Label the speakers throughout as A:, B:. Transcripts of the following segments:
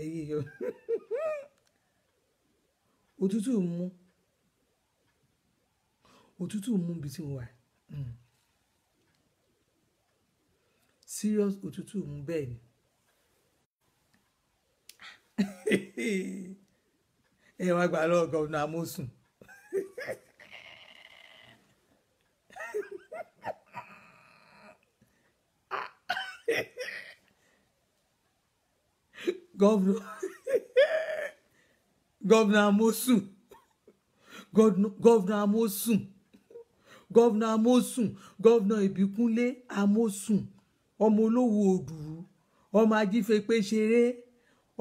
A: Èyí yo. Òtútù mú. Òtútù mú bí tí mo wà. Serious òtútù mú bẹ́ẹ̀ ni. Ẹ wá gbà lọ́wọ́ Governor Amosun. Governor Amosun. Governor Amosun. Governor Amosun. Governor Ìbíkúnlé Amosun. Ọmọ olówó òdùrú. Ọmọ ajífẹ́pẹ́ ṣeré.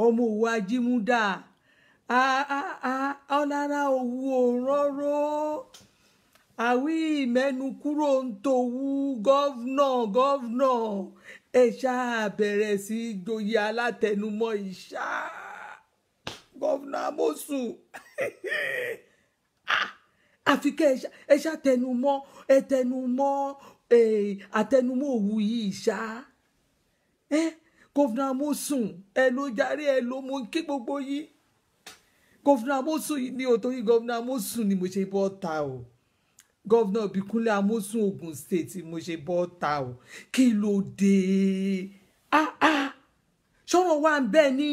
A: Ọmọ òwò ajímúdà. Ọlára òwú òróró. Àwí ìmẹ́nu kúrò ń tòwú. Governor. Ẹ ṣáà bẹ̀rẹ̀ sí joyè alátẹnumọ́ ìṣá. Governor Amosun. Àfi kẹ́ ẹ ṣá tẹnumọ́ àtẹnumọ́ òwú yìí ṣá. Governor Amosun ẹ ló jàre ẹ ló mú kí gbogbo yìí. Governor Amosun yìí ní òtórí Governor Amosun ni mo ṣe bọ́ ta o. Governor Ìbíkúnlé Amosun Ogun State mo ṣe bọ́ ta o. Kí ló dé? Ṣọ́rọ̀ wà ń bẹ́ẹ̀ ni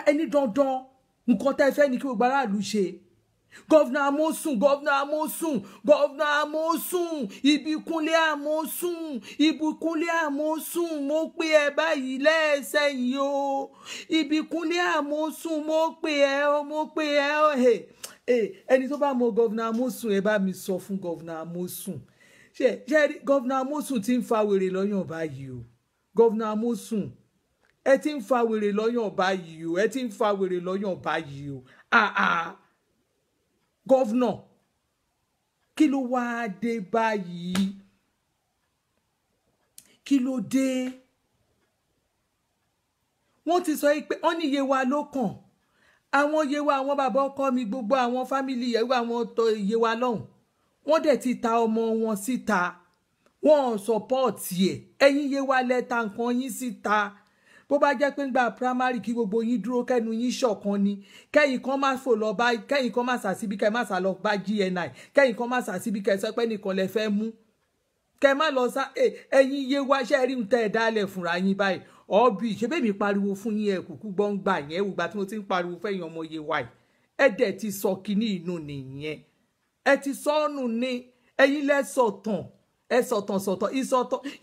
A: ẹni dandan nǹkan tẹ́ fẹ́ ni kí gbogbo aráàlú ṣe. Governor Amosun Ìbíkúnlé Amosun mo pè ẹ́ báyìí lẹ́ẹ̀sẹ̀ yìí o. Ìbíkúnlé Amosun mo pè ẹ́ ẹni tó bá mọ Governor Amosun ẹ bá mi sọ fún Governor Amosun. Ṣé Governor Amosun ti ń fa wèrè lọ́yàn báyìí o. Governor Amosun ẹ ti ń fa wèrè lọ́yàn báyìí o. Governor kí ló wá dé báyìí? Kí ló dé? Wọ́n ti sọ pé wọ́n ní Yewa ló kàn. Àwọn Yewa àwọn bàbá ọkọ mi gbogbo àwọn fámìlì Yewa àwọn tó Yewa lọ́hùn. Wọ́n dẹ̀ ti ta ọmọ wọn síta. Wọ́n support ẹ̀. Ẹ̀yin Yewa lẹ́ta nǹkan yín síta. Bó bá jẹ́ pé ńgbà primary kí gbogbo yín dúró kẹ́nu yín ṣọ̀kan ni. Kẹ́yìn kan má fò lọ bá kẹ́yìn kan má sàsíbí kẹ́ má sà lọ bá GNI. Kẹ́yìn kan má sàsíbí kẹ́ sọ pé nìkan lẹ fẹ́ mú. Kẹ́ má lọ sá ẹ̀yin Yewa ṣe rí ń tẹ́ ẹ dálẹ̀ fúnra yín báyìí. Ọ̀bì ṣe bẹ́ẹ̀ mi pariwo fún yín ẹ kúkú gbọ́ngbà yẹn wùgbà tí mo ti ń pariwo fẹ́yìn ọmọ Yewa yìí. Ẹ dẹ̀ ti sọ kíní inú nìyẹn. Ẹ ti sọ́nù ní ẹ̀yin lẹ́sọ̀tàn. Ẹ sọ̀tàn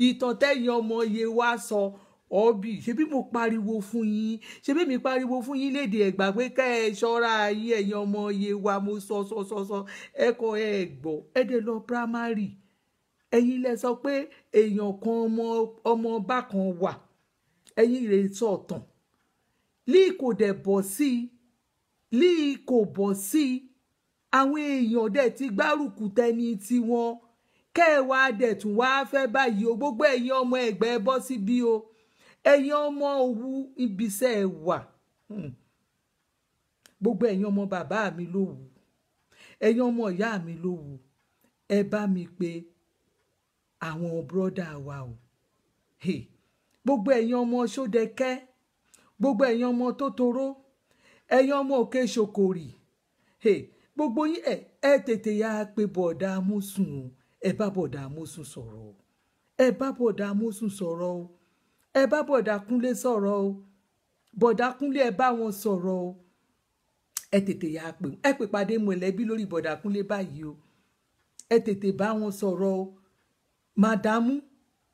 A: ìtàn tẹ́yìn ọmọ Yewa sọ. Ọ̀bì ṣe bí mo pariwo fún yín. Ṣe bí mi pariwo fún yín lédè Ẹ̀gbá pé kẹ́ ẹ ṣọ́ra ayé ẹ̀yin ọmọ Yewa mo sọ. Ẹ kọ́ ẹ gbọ́. Ẹ dẹ̀ lọ primary. Ẹ̀yin lẹ sọ pé èèyàn kan ọmọ ọba kan wà. Ẹ̀yin rè sọ̀tàn. Lí kò dẹ̀ bọ̀ sí. Lí kò bọ̀ sí. Àwọn èèyàn dẹ̀ ti gbárùkù tẹni tiwọn. Kẹ́ ẹ wá dẹ̀ tún wá fẹ́ báyìí o. Gbogbo ẹ̀yin ọmọ Ẹ̀gbá ẹ bọ́ síbí o. Ẹ̀yin ọmọ Òwu ibiṣẹ́ ẹ wà. Gbogbo ẹ̀yin ọmọ bàbá mi ló Wù. Ẹ̀yin ọmọ ìyá mi ló Wù. Ẹ bá mi pé àwọn brọ́dà wa o. Gbogbo ẹ̀yin ọmọ Ṣódẹkẹ́. Gbogbo ẹ̀yin ọmọ Tótoró. Ẹ̀yin ọmọ Òkè Ṣòkòrì. Gbogbo yín ẹ tètè yá pé bọ̀dá Amosun o. Ẹ bá bọ̀dá Amosun sọ̀rọ̀ o. Ẹ bá bọ̀dá Amosun sọ̀rọ̀ o. Ẹ bá bọ̀dá Kúnlé sọ̀rọ̀ o. Bọ̀dá Kúnlé ẹ bá wọn sọ̀rọ̀ o. Ẹ tètè yá pé ẹ pè pàdé mọ̀lẹ́bí lórí bọ̀dá Kúnlé báyìí o. Ẹ tètè bá wọn sọ̀rọ̀ o. Màdámù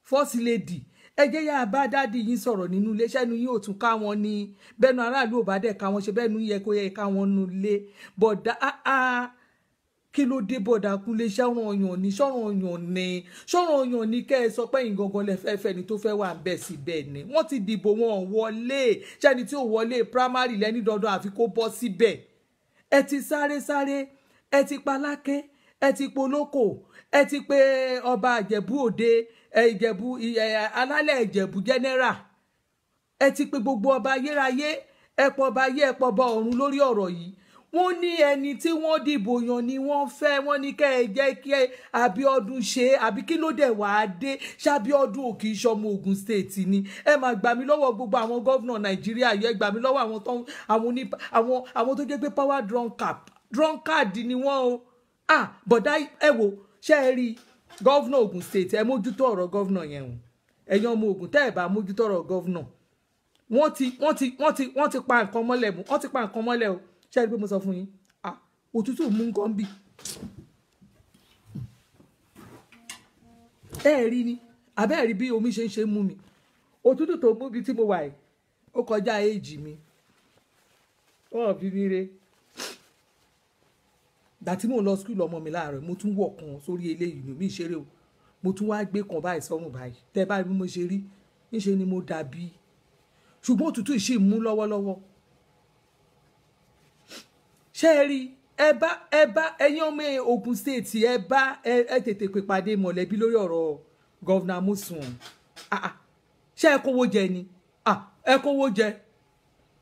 A: First Lady ẹ jẹ́ yá bá dádì yín sọ̀rọ̀ nínú ilé ṣẹ́nu yín ò tún ká wọn ní bẹ́nu aráàlú ò bá dẹ̀ ká wọn ṣe bẹ́nu yẹ kó yẹ ká wọn nú ilé bọ̀dá kí ló dé bọ̀dá Kúnlé ṣọ́ràn ọyàn ní kẹ́ ẹ sọ pé yín gangan lẹ fẹ́ ni tó fẹ́ wà ń bẹ̀ síbẹ̀ ni wọ́n ti dìbò wọn wọlé ṣẹ́ni tí ò wọlé primary lẹ́ni dandan àfi kó bọ́ síbẹ̀ ẹ ti sáré ẹ ti paláké ẹ ti polóko ẹ ti pé ọba Ìjẹ̀bú Òde Ìjẹ̀bú alálẹ̀ Ìjẹ̀bú general ẹ ti pé gbogbo ọba ayérayé ẹ pọ̀ ọba ayé ẹ pọ̀ ọba ọ̀run lórí ọ̀rọ̀ yìí wọ́n ní ẹni tí wọ́n dìbò yàn ni wọ́n fẹ́, wọ́n ní kẹ́ ẹ jẹ́ kí Abíọ́dún ṣe, àbí kí ló dé wàá dé ṣábíọ́dún ò kì í ṣọmọ Ògùn state ni. Ẹ máa gbà mí lọ́wọ́ gbogbo àwọn gọ́vnà Nàìjíríà yẹ, gbà mí lọ́wọ́ àwọn tó jẹ́ pé power drunkard ni wọ́n o. Bọ̀dá ẹ wò ṣe é rí gọ́vnà Ògùn state, ẹ mójútó ọ̀rọ̀ gọ́vnà yẹn o. Ẹ̀yin ọmọ Ògùn tẹ́ ẹ bá mójútó ọ̀rọ̀ gọ́vnà, wọ́n ti pa nǹkan mọ́lẹ̀ mú, wọ́n ti pa nǹkan mọ́lẹ̀ o. Ṣé ẹ rí pé mo sọ fún yín? Òtútù mú nǹkan bì. Ẹ rí ni àbẹ́ ẹ̀ rí bí omi ṣe ń ṣe mú mi. Òtútù tó mú bí tí mo wà yìí ó kọjá éèjì mi. Wọ́n bí mi re. Ìgbà tí mò ń lọ skul ọmọ mi láàárọ̀ mo tún wọ̀ kan sórí eléyìí ni mi ṣeré o. Mo tún wá gbé kan báyìí sọ́run báyìí. Tẹ́ bá rí bí mo ṣe rí, níṣe ni mo dàbí. Ṣùgbọ́n òtútù yìí ṣì ń mú lọ́wọ́lọ́wọ́. Ṣé ẹ rí ẹ̀yin ọmọ Ògùn state ẹ tètè pè pàdé mọ̀lẹ́bí lórí ọ̀rọ̀ gọ́vnà Amosun. Ṣé ẹ kówó jẹ ni? Ẹ kówó jẹ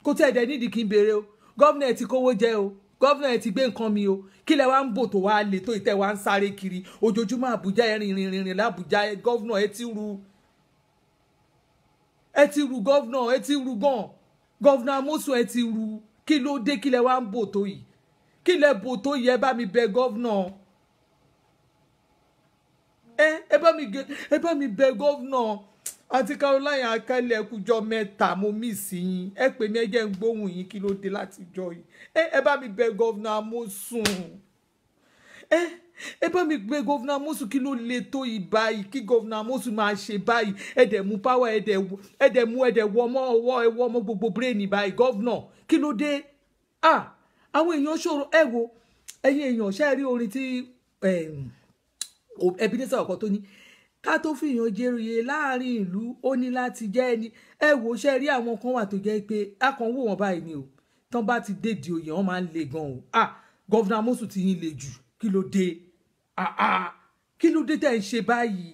A: kó tẹ́ ẹ̀dẹ̀ nídìí kí n béèrè o. Gọ́vnà ẹ ti kówó jẹ o, gọ́vnà ẹ ti gbé nǹkan mi o. Kí lẹ wá ń bò tó wá lè tó ìtẹ́ wá ń sáré kiri ojoojúmọ́ Àbújá ẹ rìnrìn l'Àbújá. Gọ́vnà ẹ ti ru gọ́vnà ẹ ti ru gan. Gọ́vnà Amosun ẹ ti ru. Kí ló dé, kí lẹ wá ń bò tó yìí? Kí lẹ bò tó yìí? Ẹ bá mi bẹ gọ́vnà. Ẹ bá mi bẹ gọ́vnà. Àǹtí Caroline Akálẹ̀ kújọ mẹ́ta mo miss yín. Ẹ pè mí ẹ jẹ́ ń gbóhùn yín, kí ló dé láti jọ yìí? Ẹ bá mi bẹ gọ́vnà Amosun. Ẹ bá mi gbé gọ́vnà Amosun, kí ló le tó yìí báyìí? Kí gọ́vnà Amosun máa ṣe báyìí? Ẹ dẹ̀ mú power, ẹ dẹ̀ wọ ọmọ ọwọ́, ẹ wọ ọmọ gbogbo brain báyìí. Gọ́vnà kí ló dé? Àwọn èèyàn ṣòro. Ẹ wo ẹ̀yin èèyàn ṣe rí orin tí Ebenezer ọkọ tó ní ká tó fìyàn jẹrìí láàrin ìlú ó ní láti jẹ́ ẹni. Ẹ wo ṣe rí àwọn kan wà tó jẹ́ pé a kàn wò wọ́n báyìí ni o. Tán bá ti dé di oyè wọ́n máa ń le gan o. Gọ́vnà Amosun ti yín le jù. Kí ló dé? Kí ló dé tẹ́ ń ṣe báyìí?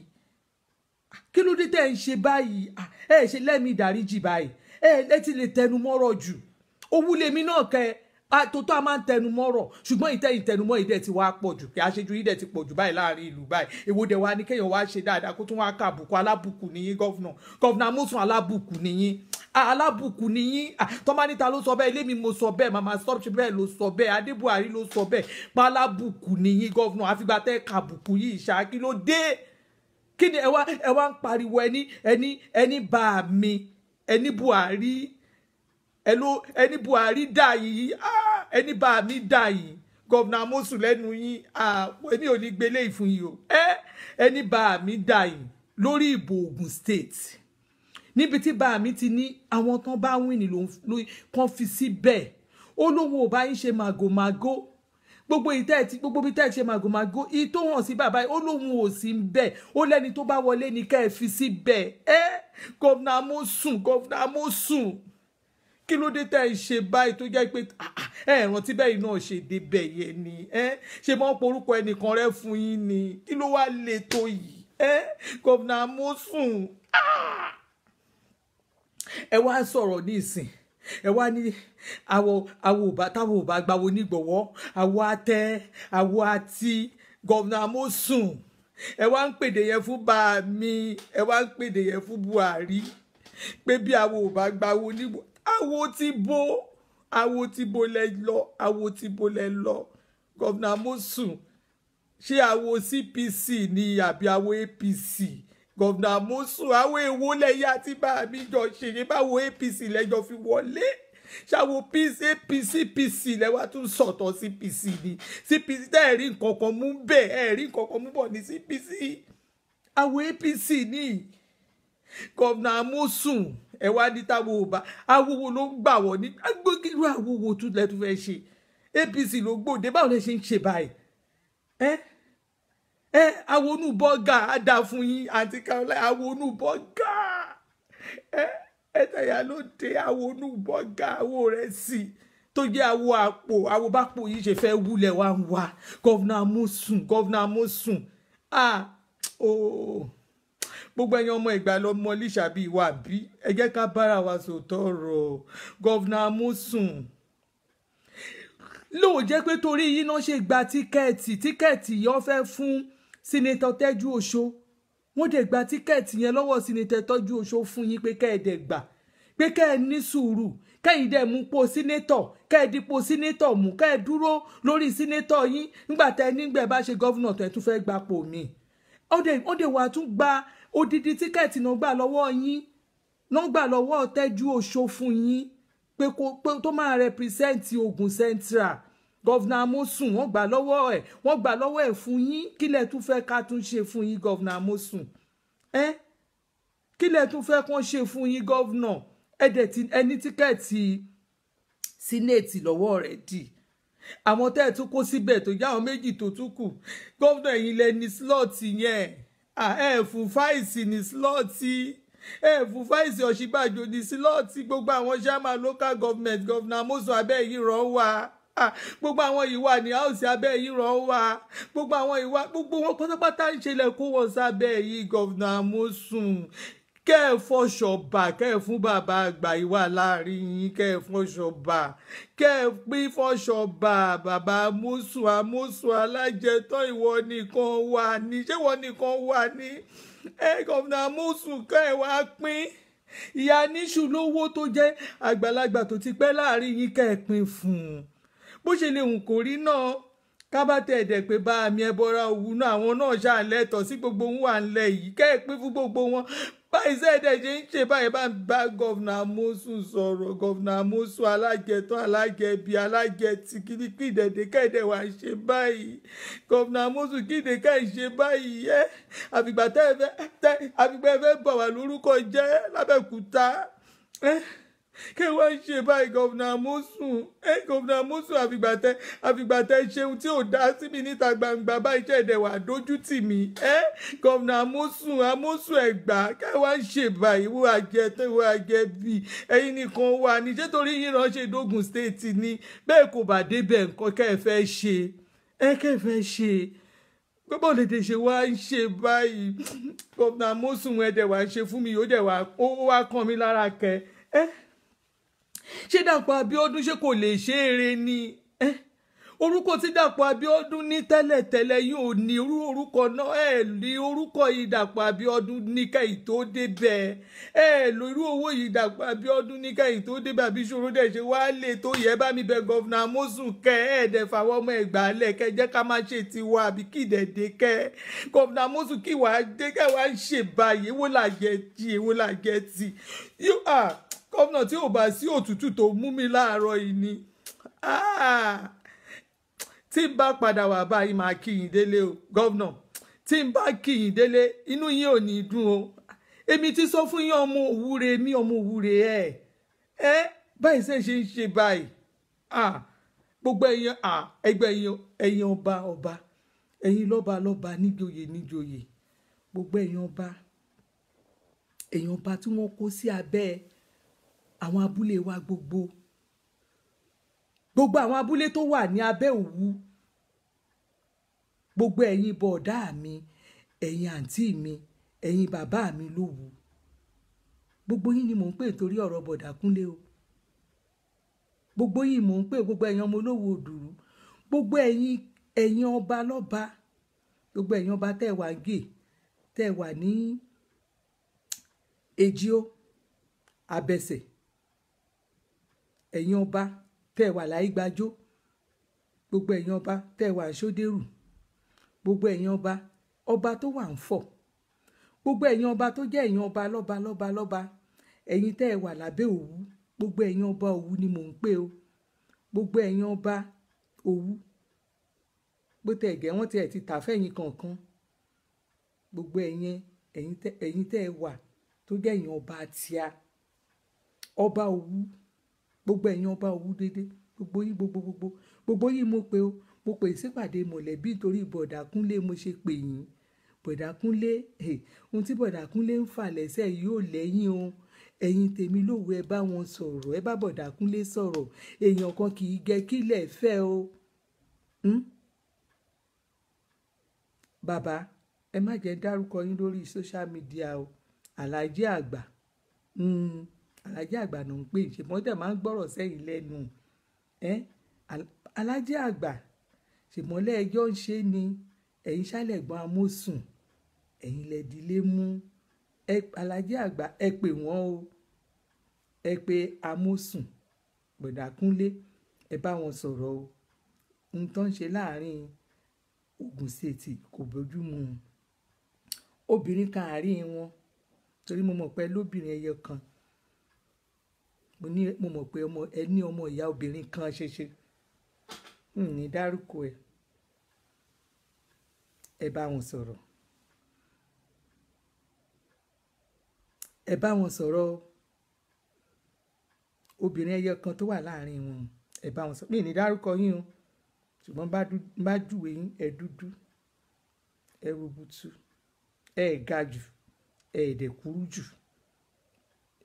A: Kí ló dé tẹ́ ń ṣe báyìí? Ẹ ṣe lẹ́mìí ìdáríjì báyìí. Ẹ ti lè tẹnu mọ́rọ̀ jù. Owú lèmi náà kẹ tòótọ́ a máa ń tẹnu mọ́rọ̀, ṣùgbọ́n ìtẹnumọ́ ìdẹ̀ ti wá pọ̀ jù, kí aṣojú ìdẹ̀ ti pọ̀ jù báyìí láàrin ìlú báyìí. Èwo dẹ̀ wá ní kéèyàn wá ṣe dáadáa kó tún wá kàbùkù. Alábùkù nìyí gọ́vnà Amosun, alábùkù nìyí. Alábùkù nìyí. Tọ́mọ níta ló sọ bẹ́ẹ̀, ilé mi mo sọ bẹ́ẹ̀, màmá stop ṣe bẹ́ẹ̀ ló sọ bẹ́ẹ̀, Adé Buhari ló sọ bẹ́ẹ̀. Pa alábùkù nìyí gọ́vnà, àfìgbà tẹ́ kàbùkù yìí ṣá. Kí ló dé? Kí ni ẹ wá ń pariwo ẹni bá mi, ẹni Buhari, ẹni Buhari dà yìí, ẹni bá mi dà yìí. Gọ́vnà Amosun lẹ́nu yín, èmi ò ní gbélé ìfún yìí o. Ẹni bá mi dà yìí lórí ìbò Ògùn state, níbi tí bá mi ti ní àwọn tán bá wìn ní kan fi síbẹ̀. Ó lóun ò bá yín ṣe màgòmágó. Gbogbo bí tẹ́ ẹ ṣe màgòmágó yìí tó hàn sí bàbá yìí, ó lóun ò sí ń bẹ̀. Ó lẹ́ni tó bá wọlé ní ká ẹ fi síbẹ̀. Gọ́vnà Amosun kí ló dé tẹ́ ẹ ṣe báyìí tó jẹ́ pé rántí bẹ́ẹ̀ náà ṣe débẹ̀ yẹn ni. Ṣe mọ́ porúkọ ẹnìkan rẹ fún yín ni. Kí ló wá le tó yìí? Gọ́vnà Amosun ẹ wá sọ̀rọ̀ ní ìsìn. Ẹ wá ní táwọn ò bá gbàwó nígbọ̀wọ́, àwọ̀ àti Gọ́vnà Amosun. Ẹ wá ń pèdè yẹn fún bá mi, ẹ wá ń pèdè yẹn fún Buhari pé bí àwọ̀ ò bá gbàwó nígbọ̀wọ́. Àwo ti bo lẹ lọ. Gọ́vnà Amosun ṣé àwo CPC ni àbí àwo APC? Gọ́vnà Amosun àwo èwo lẹ́yìn àti bá mi jọ ṣe báwo APC lẹ́jọ́ fi wọlé. Ṣàwo CPC lẹ́wà tún sọ̀tọ̀ CPC ni. CPC tẹ́ ẹ̀rí nǹkan kan mú bẹ́ẹ̀, ẹ̀rí nǹkan kan mú bọ̀ ní CPC. Àwo APC ni. Gọ́vnà Amosun ẹ wá ní táwọn ò bá awúwo ló ń gbà wọ́n ní agbókìrú awúwo tún lẹ́tú fẹ́ ṣe. APC ló gbòde, báwo lẹ ṣe ń ṣe báyìí? Awonú bọ́gà á dà fún yín àǹtí Caroline. Awonú bọ́gà tẹ̀yà ló dé. Awonú bọ́gà àwo rẹ̀ sì tó jẹ́ àwo àpò. Àwo bá pò yìí ṣe fẹ́ wúlẹ̀ wá ń wá. Gọ́vnà Amosun gbogbo ẹ̀yin ọmọ Ẹ̀gbá lọ mọ Lísàbí wà bí. Ẹ jẹ́ ká bára wa sòótọ́ ọ̀rọ̀. Gọ́vnà Amosun lóò jẹ́ pé torí yín náà ṣe gba tíkẹ́ẹ̀tì yẹn fẹ́ fún Senator Teju Osho wọ́n dẹ̀ gba tíkẹ́ẹ̀tì yẹn lọ́wọ́ Senator Teju Osho fún yín pé kẹ́ ẹ dẹ̀ gbà pé kẹ́ ẹ ní sùúrù kẹ́yìn dẹ̀ mú po sínétọ̀ kẹ́ ẹ dípò sínétọ̀ mú kẹ́ ẹ dúró lórí sínétọ̀ yín nígbà tẹ́ nígbà bá ṣe gọ́vùnà tó ẹ tún fẹ́ gbapò mi ó dẹ̀ wà tún gba odidi tíkẹ́ẹ̀tì náà gbà lọ́wọ́ yín náà gbà lọ́wọ́ Teju Osho fún yín pé tó máa represent Ogun Central gọ́vùnà Amosun wọ́n gbà lọ́wọ́ ẹ̀ fún yín kí lẹ tún fẹ́ ká tún ṣe fún yín gọ́vùnà Amosun kí lẹ tún fẹ́ kán ṣe fún yín gọ́vùnà ẹni tíkẹ́ẹ̀tì sínéètì lọ́wọ́ rẹ̀ dì àwọn tẹ́ ẹ̀ tún kó síbẹ̀ tó jẹ́ àwọn méjì tó tún kù gọ́vùnà ẹ̀yin lẹ ní slọ́ọ̀tì yẹn ẹ̀ fún Fáìsì ní slọ́ọ̀tì ẹ̀ fún Fáìsì Ọ̀ṣínbàjò ní slọ́ọ̀tì gbogbo àwọn sáàmà local government gọ́vùnà Amosun abẹ́ yìí rọ̀ wá gbogbo àwọn ìwà ní house abẹ́ yìí rọ̀ wá gbogbo àwọn ìwà gbogbo wọn pátápátá ń ṣẹlẹ̀ kó wọn sábẹ́ yìí gọ́vùnà Amosun kẹ́ ẹ̀ fọṣọba kẹ́ ẹ̀ fún bàbá àgbà ìwà láàrin yín kẹ́ ẹ̀ fọṣọba kẹ́ ẹ̀ pín fọṣọba bàbá Amosun alájẹtọ́ ìwọ nìkan wà ní ṣé ìwọ nìkan wà ní gọ́vùnà Amosun kẹ́ ẹ̀ wá pín ìyá níṣù lówó tó jẹ́ àgbàlagbà tó ti pẹ́ láàrin yín kẹ́ ẹ̀ pín fún un bó ṣe lè hùn kó rí náà kábàtẹ̀ ẹ̀dẹ̀ pé bá àmì ẹbọra òwú náà àwọn náà ṣàlẹ́tọ̀ sí gbogbo wọn wà ńlẹ̀ yìí kẹ́ ẹ̀ pín fún gbogbo wọn báyìí sẹ́ẹ̀dẹ̀ ṣe ń ṣe báyìí bá ń bá gọ́vùnà Amosun sọ̀rọ̀ gọ́vùnà Amosun alájẹtọ́ alájẹbí alájẹtì kíníkì ìdẹ̀dẹ̀ kẹ́ẹ̀dẹ̀ wà ń ṣe báyìí gọ́vùnà Amosun kíde kẹ́ẹ̀ ṣe báyìí àfìgbà ẹ fẹ́ bà wá lórúkọ jẹ́ l'Ábẹ́òkúta kẹ́ wá ń ṣe báyìí gọ́vùnà Amosun àfìgbà tẹ ṣeun tí ò dá sí mi níta gbangba báyìí ṣe ẹ̀dẹ̀ wà dójú tì mí gọ́vùnà Amosun ẹ̀gbá kẹ́ wá ń ṣe báyìí wo àjẹtọ́ ìwọ àjẹbí ẹ̀yin nìkan wà ní ṣé torí yín ránṣẹ́ dógùn state ni bẹ́ẹ̀ kò bá débẹ̀ nǹkan kẹ́ ẹ fẹ́ ṣe kẹ́ ẹ fẹ́ ṣe gbogbo lè ṣe wá ń ṣe báyìí gọ́vùnà Amosun ẹ̀dẹ̀ wà ń ṣe fún mi ó wá kàn mí lára kẹ́ ṣé Dàpọ̀ Abíọ́dún ṣé kò lè ṣe eré ni orúkọ tí Dàpọ̀ Abíọ́dún ní tẹ́lẹ̀tẹ́lẹ̀ yóò ní irú orúkọ náà ní orúkọ yìí Dàpọ̀ Abíọ́dún ní kẹ́yìn tó débẹ̀ lo irú owó yìí Dàpọ̀ Abíọ́dún ní kẹ́yìn tó débẹ̀ àbí ṣòro dẹ̀ ṣe wá lè tó yẹ bá mi bẹ gọ́vùnà Amosun ẹ̀ẹ́dẹ̀ fàwọn ọmọ Ẹ̀gbá lẹ̀ kẹ́ jẹ́ ká má ṣe tiwa àbí kí ìdẹ̀dẹ̀ kẹ́ gọ́vùnà Amosun kí wàá dé kẹ́ wàá ń ṣe báyìí èwo làjẹ́ ti gọ́vùnà tí ò bá sí òtútù tó mú mi láàárọ̀ yìí ni tí n bá padà wà báyìí máa kí yín délé o gọ́vùnà tí n bá kí yín délé inú yín ò ní dùn o èmi ti sọ fún yín ọmọ òwúre mi ọmọ òwúre báyìí ṣe ń ṣe báyìí gbogbo ẹgbẹ́ ẹ̀yin ọba ẹ̀yin lọ́ba níjòyè gbogbo ẹ̀yin ọba tí wọ́n kó sí abẹ́ àwọn abúlé wa gbogbo àwọn abúlé tó wà ní abẹ́ Òwu gbogbo ẹ̀yin bọ̀ọ̀dá mi ẹ̀yin àǹtí mi ẹ̀yin bàbá mi lówù gbogbo yín ni mò ń pè torí ọ̀rọ̀ bọ̀dà Kúnlé o gbogbo yín mò ń pè gbogbo ẹ̀yin ọmọ olówó òdùrú gbogbo ẹ̀yin ọba lọ́ba gbogbo ẹ̀yin ọba tẹ́ wà gè tẹ́ wà ní Ejio Abẹ́sẹ̀ ẹ̀yin ọba tẹ́ wà Láìgbàjó gbogbo ẹ̀yin ọba tẹ́ wà Ṣódérù gbogbo ẹ̀yin ọba tó wà ń Fọ̀ gbogbo ẹ̀yin ọba tó jẹ́ ẹ̀yin ọba lọ́ba ẹ̀yin tẹ́ wà lábẹ́ Òwu gbogbo ẹ̀yin ọba Òwu ni mò ń pè o gbogbo ẹ̀yin ọba Òwu bó tẹ̀ gẹ́ wọ́n tiẹ̀ ti tà fẹ́yìn kankan gbogbo ẹ̀yin tẹ́ wà tó jẹ́ ẹ̀yin ọba tíá ọba Òwu gbogbo ẹ̀yin ọba Òwu dédé gbogbo yín mo pè o mo pè sípàdé mọ̀lẹ́bí torí bọ̀dà Kúnlé mo ṣe pè yín bọ̀dà Kúnlé ohun tí bọ̀dà Kúnlé ń fà lẹ́sẹ̀ yóò lẹ́yìn o ẹ̀yin tèmi lówó ẹ bá wọn sọ̀rọ̀ ẹ bá bọ̀dà Kúnlé sọ̀rọ̀ èèyàn kan kì í gẹ kílẹ̀ fẹ́ o bàbá ẹ má jẹ́ dárúkọ yín lórí social media o Àlàájì àgbà Àlàájì àgbà ló ń pè ṣe wọ́n tẹ̀ máa ń gbọ́rọ̀ sẹ́yìn lẹ́nu Alájì àgbà ṣèmọ́lẹ̀ ẹjọ́ ń ṣe ni ẹ̀yin ṣálẹ̀gbọ́n amósùn ẹ̀yin lẹ́dílé mú Alájì àgbà ẹ pè wọ́n o ẹ pé amósùn Bọ̀dá Kúnlé ẹ bá wọn sọ̀rọ̀ o ohun tó ń ṣe láàrin Ògùn State kò bójú mu obìnrin kan àárín wọn torí mo mọ̀ pé lóbìnrin ẹyọ kan mo mọ̀ pé ẹ ní ọmọ ìyá obìnrin kan ṣeṣe ní dárúkọ ẹ bá wọn sọ̀rọ̀ ẹ bá wọn sọ̀rọ̀ obìnrin ẹyọ kan tó wà láàrin wọn ẹ bá wọn sọ̀rọ̀ mi ní dárúkọ yín o ṣùgbọ́n bá júwe yín ẹ dúdú ẹ rúbùtù ẹ ga jù ẹ dẹ̀ kúrú jù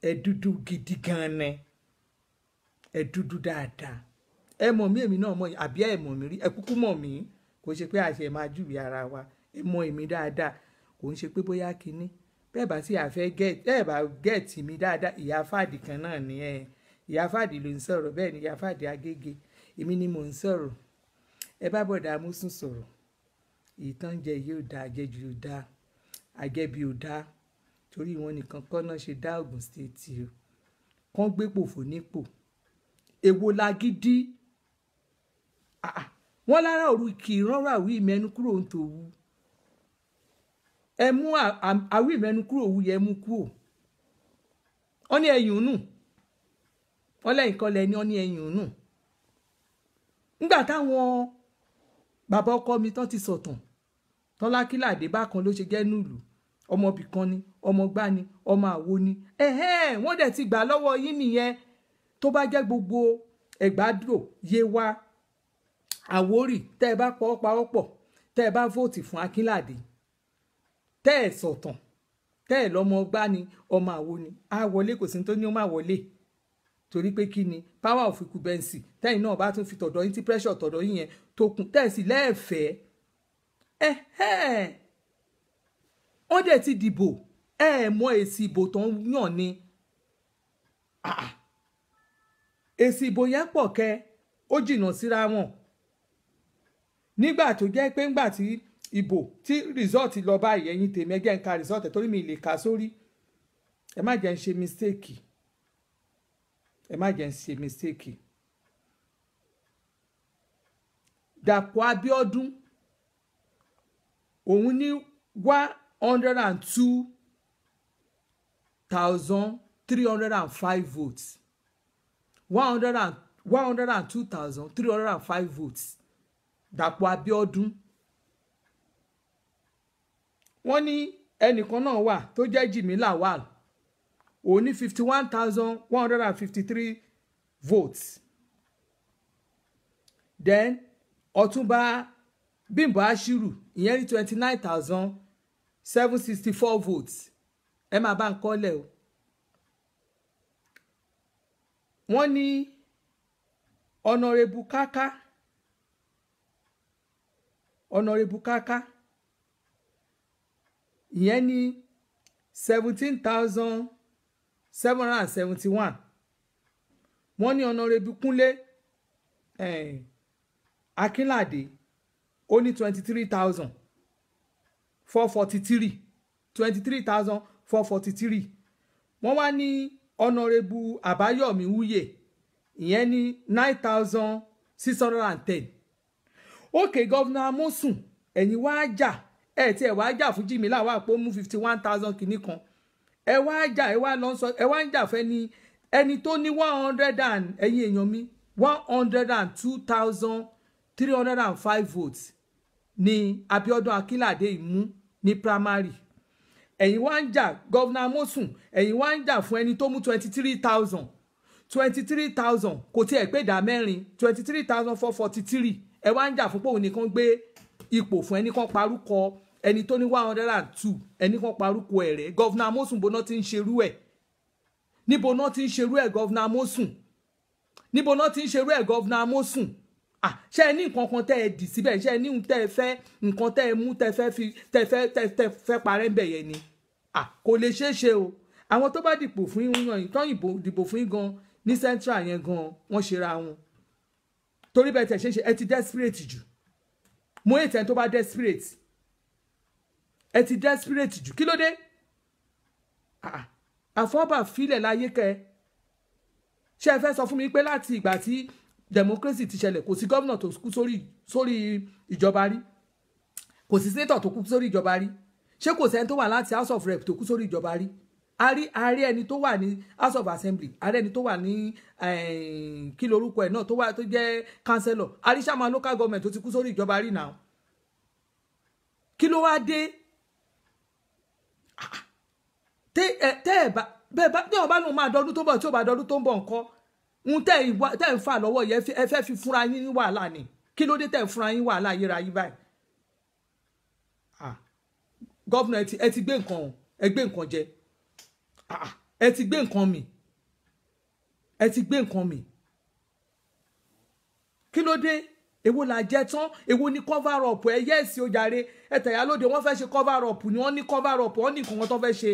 A: ẹ dúdú gidi gan ni ẹ dúdú dáadáa ẹ mọ̀ mí èmi náà mọ̀ àbí ẹ mọ̀ mí rí ẹ kúkú mọ̀ mí kò ṣe pé àṣẹ máa júwe ara wa ẹ mọ̀ èmi dáadáa kò ń ṣe pé bóyá kinní bẹ́ẹ̀ bá sì àfẹ́ gẹ̀ẹ́tì mi dáadáa ìyá Fàdí kan náà ni ìyá Fàdí ló ń sọ̀rọ̀ bẹ́ẹ̀ ni ìyá Fàdí Agége èmi ni mò ń sọ̀rọ̀ ẹ bá Bọ̀dá Amósùn sọ̀rọ̀ ìtànjẹ yóò dá àjẹjù yóò dá àjẹbí yóò dá torí wọn nìkan kọ́ náà ṣe dá Ògùn State o kán gbé pòfò nípò èwo lágídí wọn lára òru kì í rọrọ àwí ìmẹ́nu kúrò ń tòwú ẹ mú àwí ìmẹ́nu kúrò wú yẹ mú kúrò wọn ní ẹ̀yìn nù wọn lẹ́yìn kan lẹ́ni wọn ní ẹ̀yìn nù nígbà táwọn bàbá ọkọ mi tán ti sọ̀tàn tán Lákìládé bákan ló ṣe jẹ́ nílùú ọmọbì kan ni ọmọ gbá ni ọmọ àwo ni wọ́n dẹ̀ ti gbà lọ́wọ́ yín nìyẹn tó bá jẹ́ gbogbo Ẹ̀gbádò Yewa Àwórì tẹ́ ẹ bá pawọ́pọ̀ tẹ́ ẹ bá vóòtì fún Akínládé tẹ́ ẹ sọ̀tàn tẹ́ ẹ lọ́mọ gbá ni ọmọ àwo ni á wọlé kò sí tó ní ó má wọlé torí pé kí ni power of incumbency tẹ́yìn náà bá tún fi tọ̀dọ̀ yín tí pressure tọ̀dọ̀ yín yẹn tó kún tẹ́ ẹ sì lẹ́ẹ̀fẹ́ wọ́n dẹ̀ ti dìbò mọ èsì ìbò tó ń yàn ni èsì ìbò yẹn pọ̀ kẹ́ ó jìnnà síra wọn nígbà tó jẹ́ pé ńgbà tí ìbò tí result lọ báyìí ẹ̀yin tèmi ẹgẹ́ ń ka result torí mi lè ka sórí ẹ má jẹ́ ń ṣe mistake Dàpọ̀ Abíọ́dún òun ní 102,305 votes 102,305 votes Dàpọ̀ Abíọ́dún wọ́n ní ẹnìkan náà wà tó jẹ́ Jimmy Lawal òun ní 51,153 votes then Ọ̀túnba Bímbọ́ Ashiru ìyẹn ní 29,764 votes ẹ máa bá ń kọ́lẹ̀ o wọ́n ní Honorable Kaka ìyẹn ní 17,771 wọ́n ní Honorable Kúnlé Akínládé ó ní 23,443 23,443 wọ́n wá ní Honorable Àbáyọ̀mí Wúyè ìyẹn ní 9,610 okay Governor Amósùn ẹ̀yin wá jà tí ẹ wá jà fún Jimmy Lawal pé ó mú 51,000 kìíní kan ẹ wá jà ẹ wá lọ sọ ẹ wá ń jà fẹ́ ni ẹni tó ní 100 and ẹ̀yin èèyàn mi 102,305 votes ní Abíọ́dún Akínládé ìmú ní primary ẹ̀yin wá ń jà Governor Amósùn ẹ̀yin wá ń jà fún ẹni tó mú 23,000 kò tiẹ̀ pé ìdá mẹ́rin 23,443 ẹ wá ń jà fún pé òun nìkan gbé ipò fún ẹni kan parúkọ ẹni tó ní 102 ẹni kan parúkọ ẹ̀rẹ́ Governor Amósùn bó náà ti ń ṣerú ẹ̀ níbo náà ti ń ṣerú ẹ̀ Governor Amósùn níbo náà ti ń ṣerú ẹ̀ Governor Amósùn ṣé ẹ ní nǹkan kan tẹ́ ẹ dì síbẹ̀ ṣé ẹ ní tẹ́ ẹ fẹ́ nǹkan tẹ́ ẹ mú tẹ́ fẹ́ parẹ́ ń bẹ̀ yẹn ni kò lè ṣeé ṣe o àwọn tó bá dìbò fún yín yan ìtọ́ ìbò dìbò fún yín gan ní central yẹn gan wọ́n ṣera wọn torí bẹ́ẹ̀ tẹ̀ ṣe ẹ ti desperate jù mo ètò ẹni tó bá desperate ẹ ti desperate jù kí ló dé àfọ́bà filẹ̀ láyé kẹ́ ṣé ẹ fẹ́ sọ fún mi pé láti ìgbà tí democracy ti ṣẹlẹ̀ kò sí gómìnà tó kú sórí ìjọba rí kò sí senator tó kú sórí ìjọba rí ṣé kò sẹ́ni tó wà láti house of rep tó kú sórí ìjọba rí ààrẹ ẹni tó wà ní house of assembly ààrẹ ẹni tó wà ní kí lorúkọ ẹ̀ náà tó jẹ́ councillor àríṣàmà local government tó ti kú sórí ìjọba rí náà kí ló wá dé tẹ́ ẹ̀ bá lóun máa dọdún tó bọ̀ tí ò bá dọdún tó ń bọ̀ nǹkan ń tẹ́ ń fà lọ́wọ́ yẹn ẹ fẹ́ fi fúnra yín ní wàhálà ni kí ló dé tẹ́ ń fúnra yín wàhálà yíra yín báyìí gọ́vnà ẹ ti gbé nǹkan ẹ gbé nǹkan jẹ ẹ ti gbé nǹkan mì ẹ ti gbé nǹkan mì kí ló dé èwo la jẹ tán èwo ni cover up ẹ yẹ́ẹ̀sì ó jàre ẹ tẹ̀yà lóde wọ́n fẹ́ ṣe cover up ni wọ́n ní cover up wọ́n ní nǹkan tó fẹ́ ṣe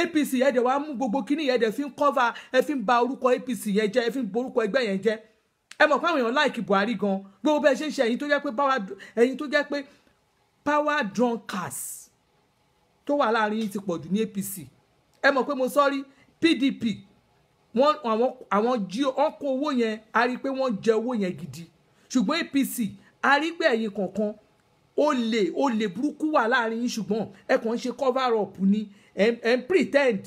A: APC yẹn dẹ̀ wá mú gbogbo kíní yẹn dẹ̀ fi ń cover ẹ fi ń ba orúkọ APC yẹn jẹ́ ẹ fi ń ba orúkọ ẹgbẹ́ yẹn jẹ́ ẹ mọ̀ pé àwọn èèyàn láìkì Buhari gan gbogbo bẹ́ẹ̀ ṣe ń ṣe ẹ̀yin tó jẹ́ pé power drunkards tó wà láàrin yìí ti pọ̀ jù ní APC ẹ mọ̀ pé mo sọ́rí PDP àwọn jí ọkọ̀ owó yẹn a rí pé wọ́n jẹ owó yẹn gidi ṣùgbọ́n APC a rí pé ẹ̀yin kọ̀ọ̀kan olè burúkú wà láàrin yìí ṣùgbọ́n ẹ kàn ń ṣe cover up ni ẹ ń pretend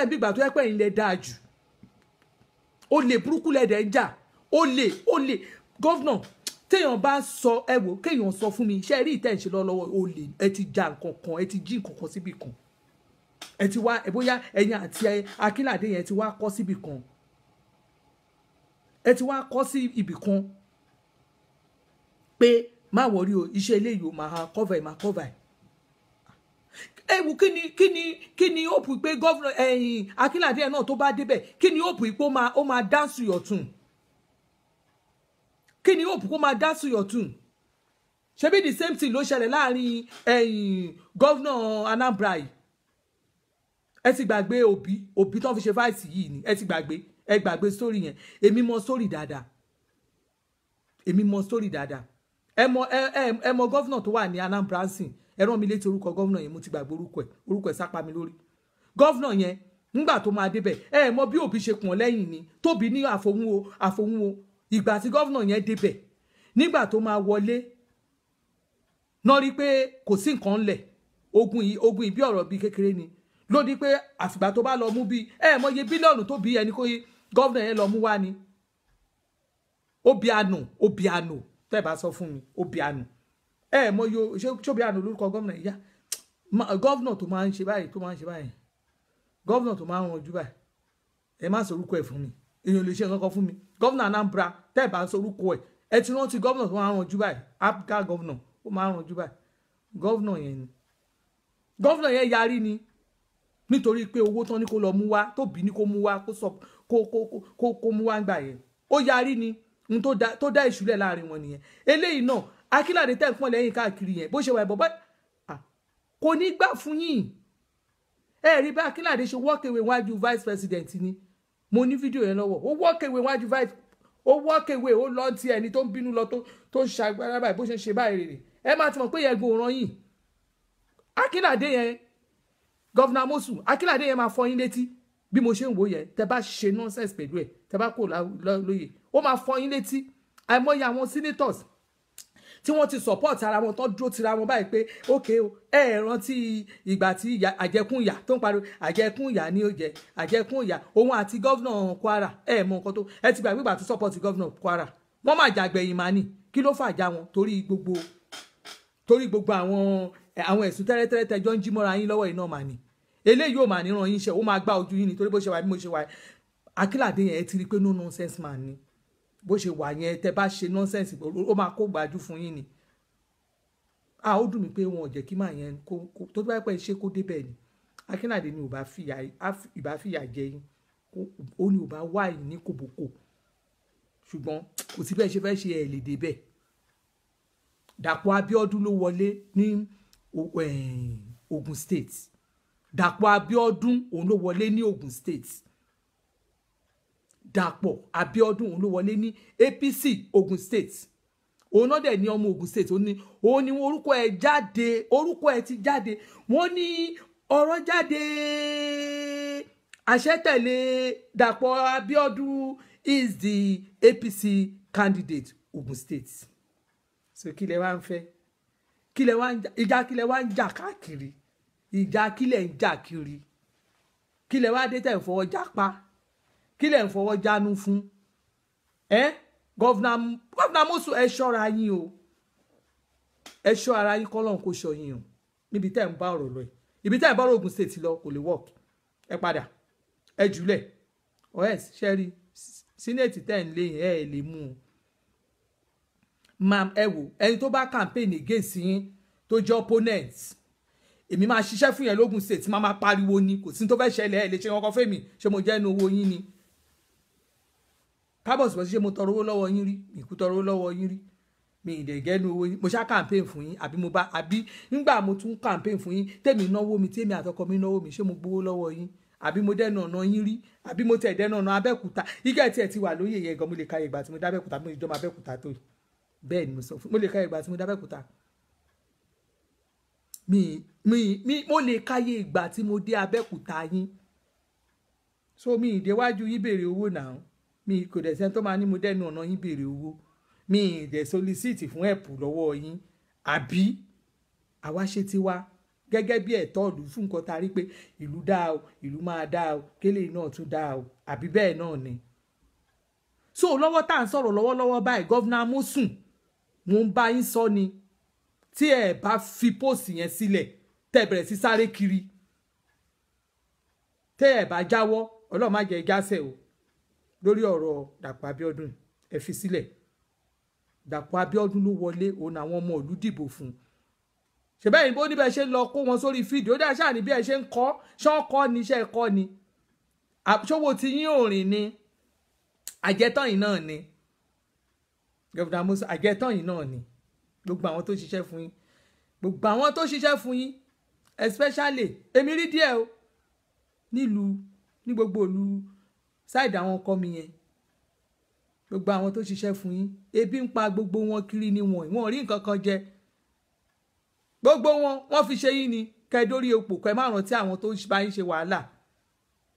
A: bí ìgbà tó yẹ pé ẹ̀yin lẹ dáa jù olè burúkú lẹ̀dẹ̀ ń jà olè gọ́vnà téèyàn bá sọ ẹ wò kéèyàn sọ fún mi ṣe rí ìtẹ̀sí lọ́wọ́ olè ẹ ti ja nǹkan kan ẹ ti jí nǹkan kan síbì kan ẹ ti wá bóyá ẹ̀yin àti Akínládé yẹn ti wá kọ́ síbì kan ẹ ti wá kọ́ sí ibì kan pé má wọrí o iṣẹ́ eléyìí o máa cover ẹ̀ ẹ wò kí ni ó pè pé gọ́vnà Akínládé yẹn náà tó bá débẹ̀ kí ni ó pè pé ó máa dance your tune kí ni hope kó máa dá sí ọ̀tún ṣebí the same thing ló ṣẹlẹ̀ láàrin gọ́vnà Anambra yìí ẹ ti gbàgbé òbí tó ń fi ṣe fáìsì yìí ni ẹ ti gbàgbé story yẹn èmi mọ story dáadáa ẹ mọ gọ́vnà tó wà ní Anambra sìn ẹ rán mi létí orúkọ gọ́vnà yẹn mo ti gbàgbé orúkọ ẹ̀ sápá mi lórí gọ́vnà yẹn nígbà tó máa débẹ̀ ẹ mọ bí òbí ṣe pọ̀n lẹ́yìn ni tóbi ní àfòhún ìgbà tí gọ́vnà yẹn débẹ̀ nígbà tó máa wọlé náà rí pé kò sí nǹkan ńlẹ̀ ogun yìí bí ọ̀rọ̀ bíi kékeré ni ló di pé àfìgbà tó bá lọ mú bí mọye bílíọ̀nù tó bí ẹni kó gọ́vnà yẹn lọ mú wá ni Obiano tẹ́ bá sọ fún mi Obiano mọye ṣé Obiano lórúkọ gọ́vnà yìí yá gọ́vnà tó máa ń ṣe báyìí gọ́vnà tó máa ń ranjú báyìí ẹ má sọ orúkọ ẹ̀ fún mi èèyàn lè ṣe nǹkan fún mi gọ́vnà Anambra tẹ́ ẹ̀ bá ń sorúkọ ẹ̀ ẹ ti rántí gọ́vnà tó máa ń ranjú báyìí Abga gọ́vnà ó máa ń ranjú báyìí gọ́vnà yẹn yarí ni nítorí pé owó tán ní kó lọ mú wá tó bí ní kó mú wá kó mú wá gbà yẹn ó yarí ni n tó dá ìṣúlẹ̀ láàrin wọn nìyẹn eléyìí náà Akínládé tẹ́ ń pọ́n lẹ́yìn káàkiri yẹn bó ṣe wà ẹ̀bọ̀ báyìí kò ní gbà fún yín ẹ rí bá Akínládé ṣe walk away wájú vice president ni mo ní fídíò yẹn lọ́wọ́ ó walk away wájú vice ó walk away ó lọ ti ẹni tó ń bínú lọ tó ń ṣàgbára báyìí bó ṣe ń ṣe báyìí rèé ẹ máa ti mọ̀ pé yẹn gbọ́ ràn yín Akínládé yẹn gọ́vnà Amosu Akínládé yẹn máa fọ́ yín létí bí mo ṣe ń wò yẹn tẹ́ bá ṣe nonsense pẹ̀lú ẹ̀ tẹ́ bá kò lóye ó máa fọ́ yín létí àìmọye àwọn senators tí wọ́n ti support ara wọn tó dúró tira wọn báyìí pé ókè o rántí ìgbà tí àjẹkún ìyà tó ń pariwo àjẹkún ìyà ni ó jẹ àjẹkún ìyà òun àti gọ́vnà Kwara mọ nǹkan tó ẹ ti gbàgbé ìgbà tó support gọ́vnà Kwara wọ́n máa jàgbẹ̀yìn máa ní kí ló fàjà wọn torí gbogbo àwọn ẹ̀sùn tẹ́rẹ́tẹ́rẹ́ tẹjọ́ ń jí mọ́ra yín lọ́wọ́ iná máa ní eléyìí ò máa ní ràn yín ṣe ó máa gbá ojú yín nítorí bó ṣe wà bí mo ṣe wà Akínládé yẹn ẹ ti rí pé no nonsense man ni bó ṣe wà yẹn tẹ bá ṣe nonsense ó máa kó gbájú fún yín ni ó dùn mí pé wọn ò jẹ́ kí màá yẹn tó bá pẹ́ ṣe kó débẹ̀ ni Akínládé ni ò bá fìyà jẹ yín ó ní ò bá wá yín ní kòbókò ṣùgbọ́n kò sí bẹ́ẹ̀ ṣe fẹ́ ṣe ẹ̀ lè débẹ̀ Dàpọ̀ Abíọ́dún ló wọlé ní Ogun State Dàpọ̀ Abíọ́dún òun ló wọlé ní Ogun State Dàpọ̀ Abíọ́dún ló wọlé ní APC Ogun State òun náà dẹ̀ ní ọmọ Ogun State òun ni orúkọ ẹ̀ jáde orúkọ ẹ̀ ti jáde wọ́n ní ọ̀rọ̀ jáde àṣẹ tẹ̀lé Dàpọ̀ Abíọ́dún is the APC candidate Ogun State so kí lẹ wá ń fẹ́ kí lẹ wá ń ìjà kí lẹ wá ń jà káàkiri ìjà kí lẹ ń jà kiri kí lẹ wá dé tẹ̀ ń fọwọ́ jápa kí lẹ ń fọwọ́ jánu fún gọ́vnà Mọ́sù ẹ ṣọ́ra yín o ẹ ṣọ́ ara yín kọ́lọ́n kó ṣọ́ yín o níbi tẹ́ ń bá ọ̀rọ̀ lọ ibi tẹ́ ń bá ọ̀rọ̀ Ogun State lọ kò lè work ẹ padà ẹ jùlẹ̀ ọ̀ẹ́s ṣẹ́rí sínẹ́ẹ̀tì tẹ́ ń lé yẹn ẹ lè mú un mam ẹ wò ẹni tó bá campaign against yín tó jẹ́ opponent èmi máa ṣiṣẹ́ fún yẹn lógun State máa pariwo ni kò sí tó fẹ́ ṣẹlẹ̀ ẹ lè ṣe kankan fẹ́mi ṣé mo jẹ́ inú owó yín ni kábọ̀sì bọ́sí ṣé mo tọrọ owó lọ́wọ́ yín rí mi kú tọrọ owó lọ́wọ́ yín rí mi ìdẹ̀gẹ́ inú owó yín mo ṣá campaign fún yín àbí nígbà mo tún campaign fún yín tèmi náwó mi tèmi àtọkọ mi náwó mi ṣé mo gbowó lọ́wọ́ yín àbí mo dẹ́nu ọ̀nà yín rí àbí mo tẹ̀ dẹ́nu ọ̀nà Abẹ́òkúta ìgẹ̀ tí ẹ ti wà lóyè yẹn gan mo lè ka ìgbà tí mo dá Abẹ́òkúta mo ìjọba Abẹ́òkúta tó bẹ́ẹ̀ ni mo sọ fún mo lè ka ìgbà tí mo dá Abẹ́òkúta mo lè káyé ìgbà tí mo dé Abẹ́òkúta yín so mi ìdéwájú yín béèrè owó náà mi kò dẹ̀ sẹ́ni tó máa ní mo dẹ́nu ọ̀nà yín béèrè owó mi ìdẹ̀ solicit fún ẹ̀pù lọ́wọ́ yín àbí àwa ṣe ti wá gẹ́gẹ́ bí ẹ̀tọ́ ìlú fún nǹkan tá a rí pé ìlú dáa o ìlú máa dáa o kélé náà tún dáa o àbí bẹ́ẹ̀ náà ni so lọ́wọ́ tá à ń sọ̀rọ̀ lọ́wọ́lọ́wọ́ báyìí gọ́vnà Mọ́sù mo ń bá yín sọ ni tí ẹ bá fi póòsì yẹn sílẹ̀ tẹ́ bẹ̀rẹ̀ sí sáré kiri tẹ́ ẹ bá jáwọ́ Ọlọ́run má jẹ́ jásẹ̀ o lórí ọ̀rọ̀ Dàpọ̀ Abíọ́dún ẹ fi sílẹ̀ Dàpọ̀ Abíọ́dún ló wọlé òun àwọn ọmọ ìlú dìbò fún ṣèbẹ́ yìí bó níbẹ̀ ṣe ń lọ kó wọn sórí fídíò ó dá ṣáà ní bí ẹ ṣe ń kọ́ ṣọ́ọ́kọ́ ni iṣẹ́ ẹ̀kọ́ ni ṣòwò tí yín ò rìn ni àjẹtán yìí náà ni gọ́vnà Mọ́sù àjẹtán yìí náà ni gbogbo àwọn tó ṣiṣẹ́ fún yín gbogbo àwọn tó ṣiṣẹ́ fún yín especially èmi rí díẹ̀ o nílùú ní gbogbo ìlú ṣáìdì àwọn ọkọ mi yẹn gbogbo àwọn tó ṣiṣẹ́ fún yín ebi ń pa gbogbo wọn kiri ni wọn rí nǹkan kan jẹ gbogbo wọn fi ṣe yín ni kẹdórí opò kẹ má rántí àwọn tó bá yín ṣe wàhálà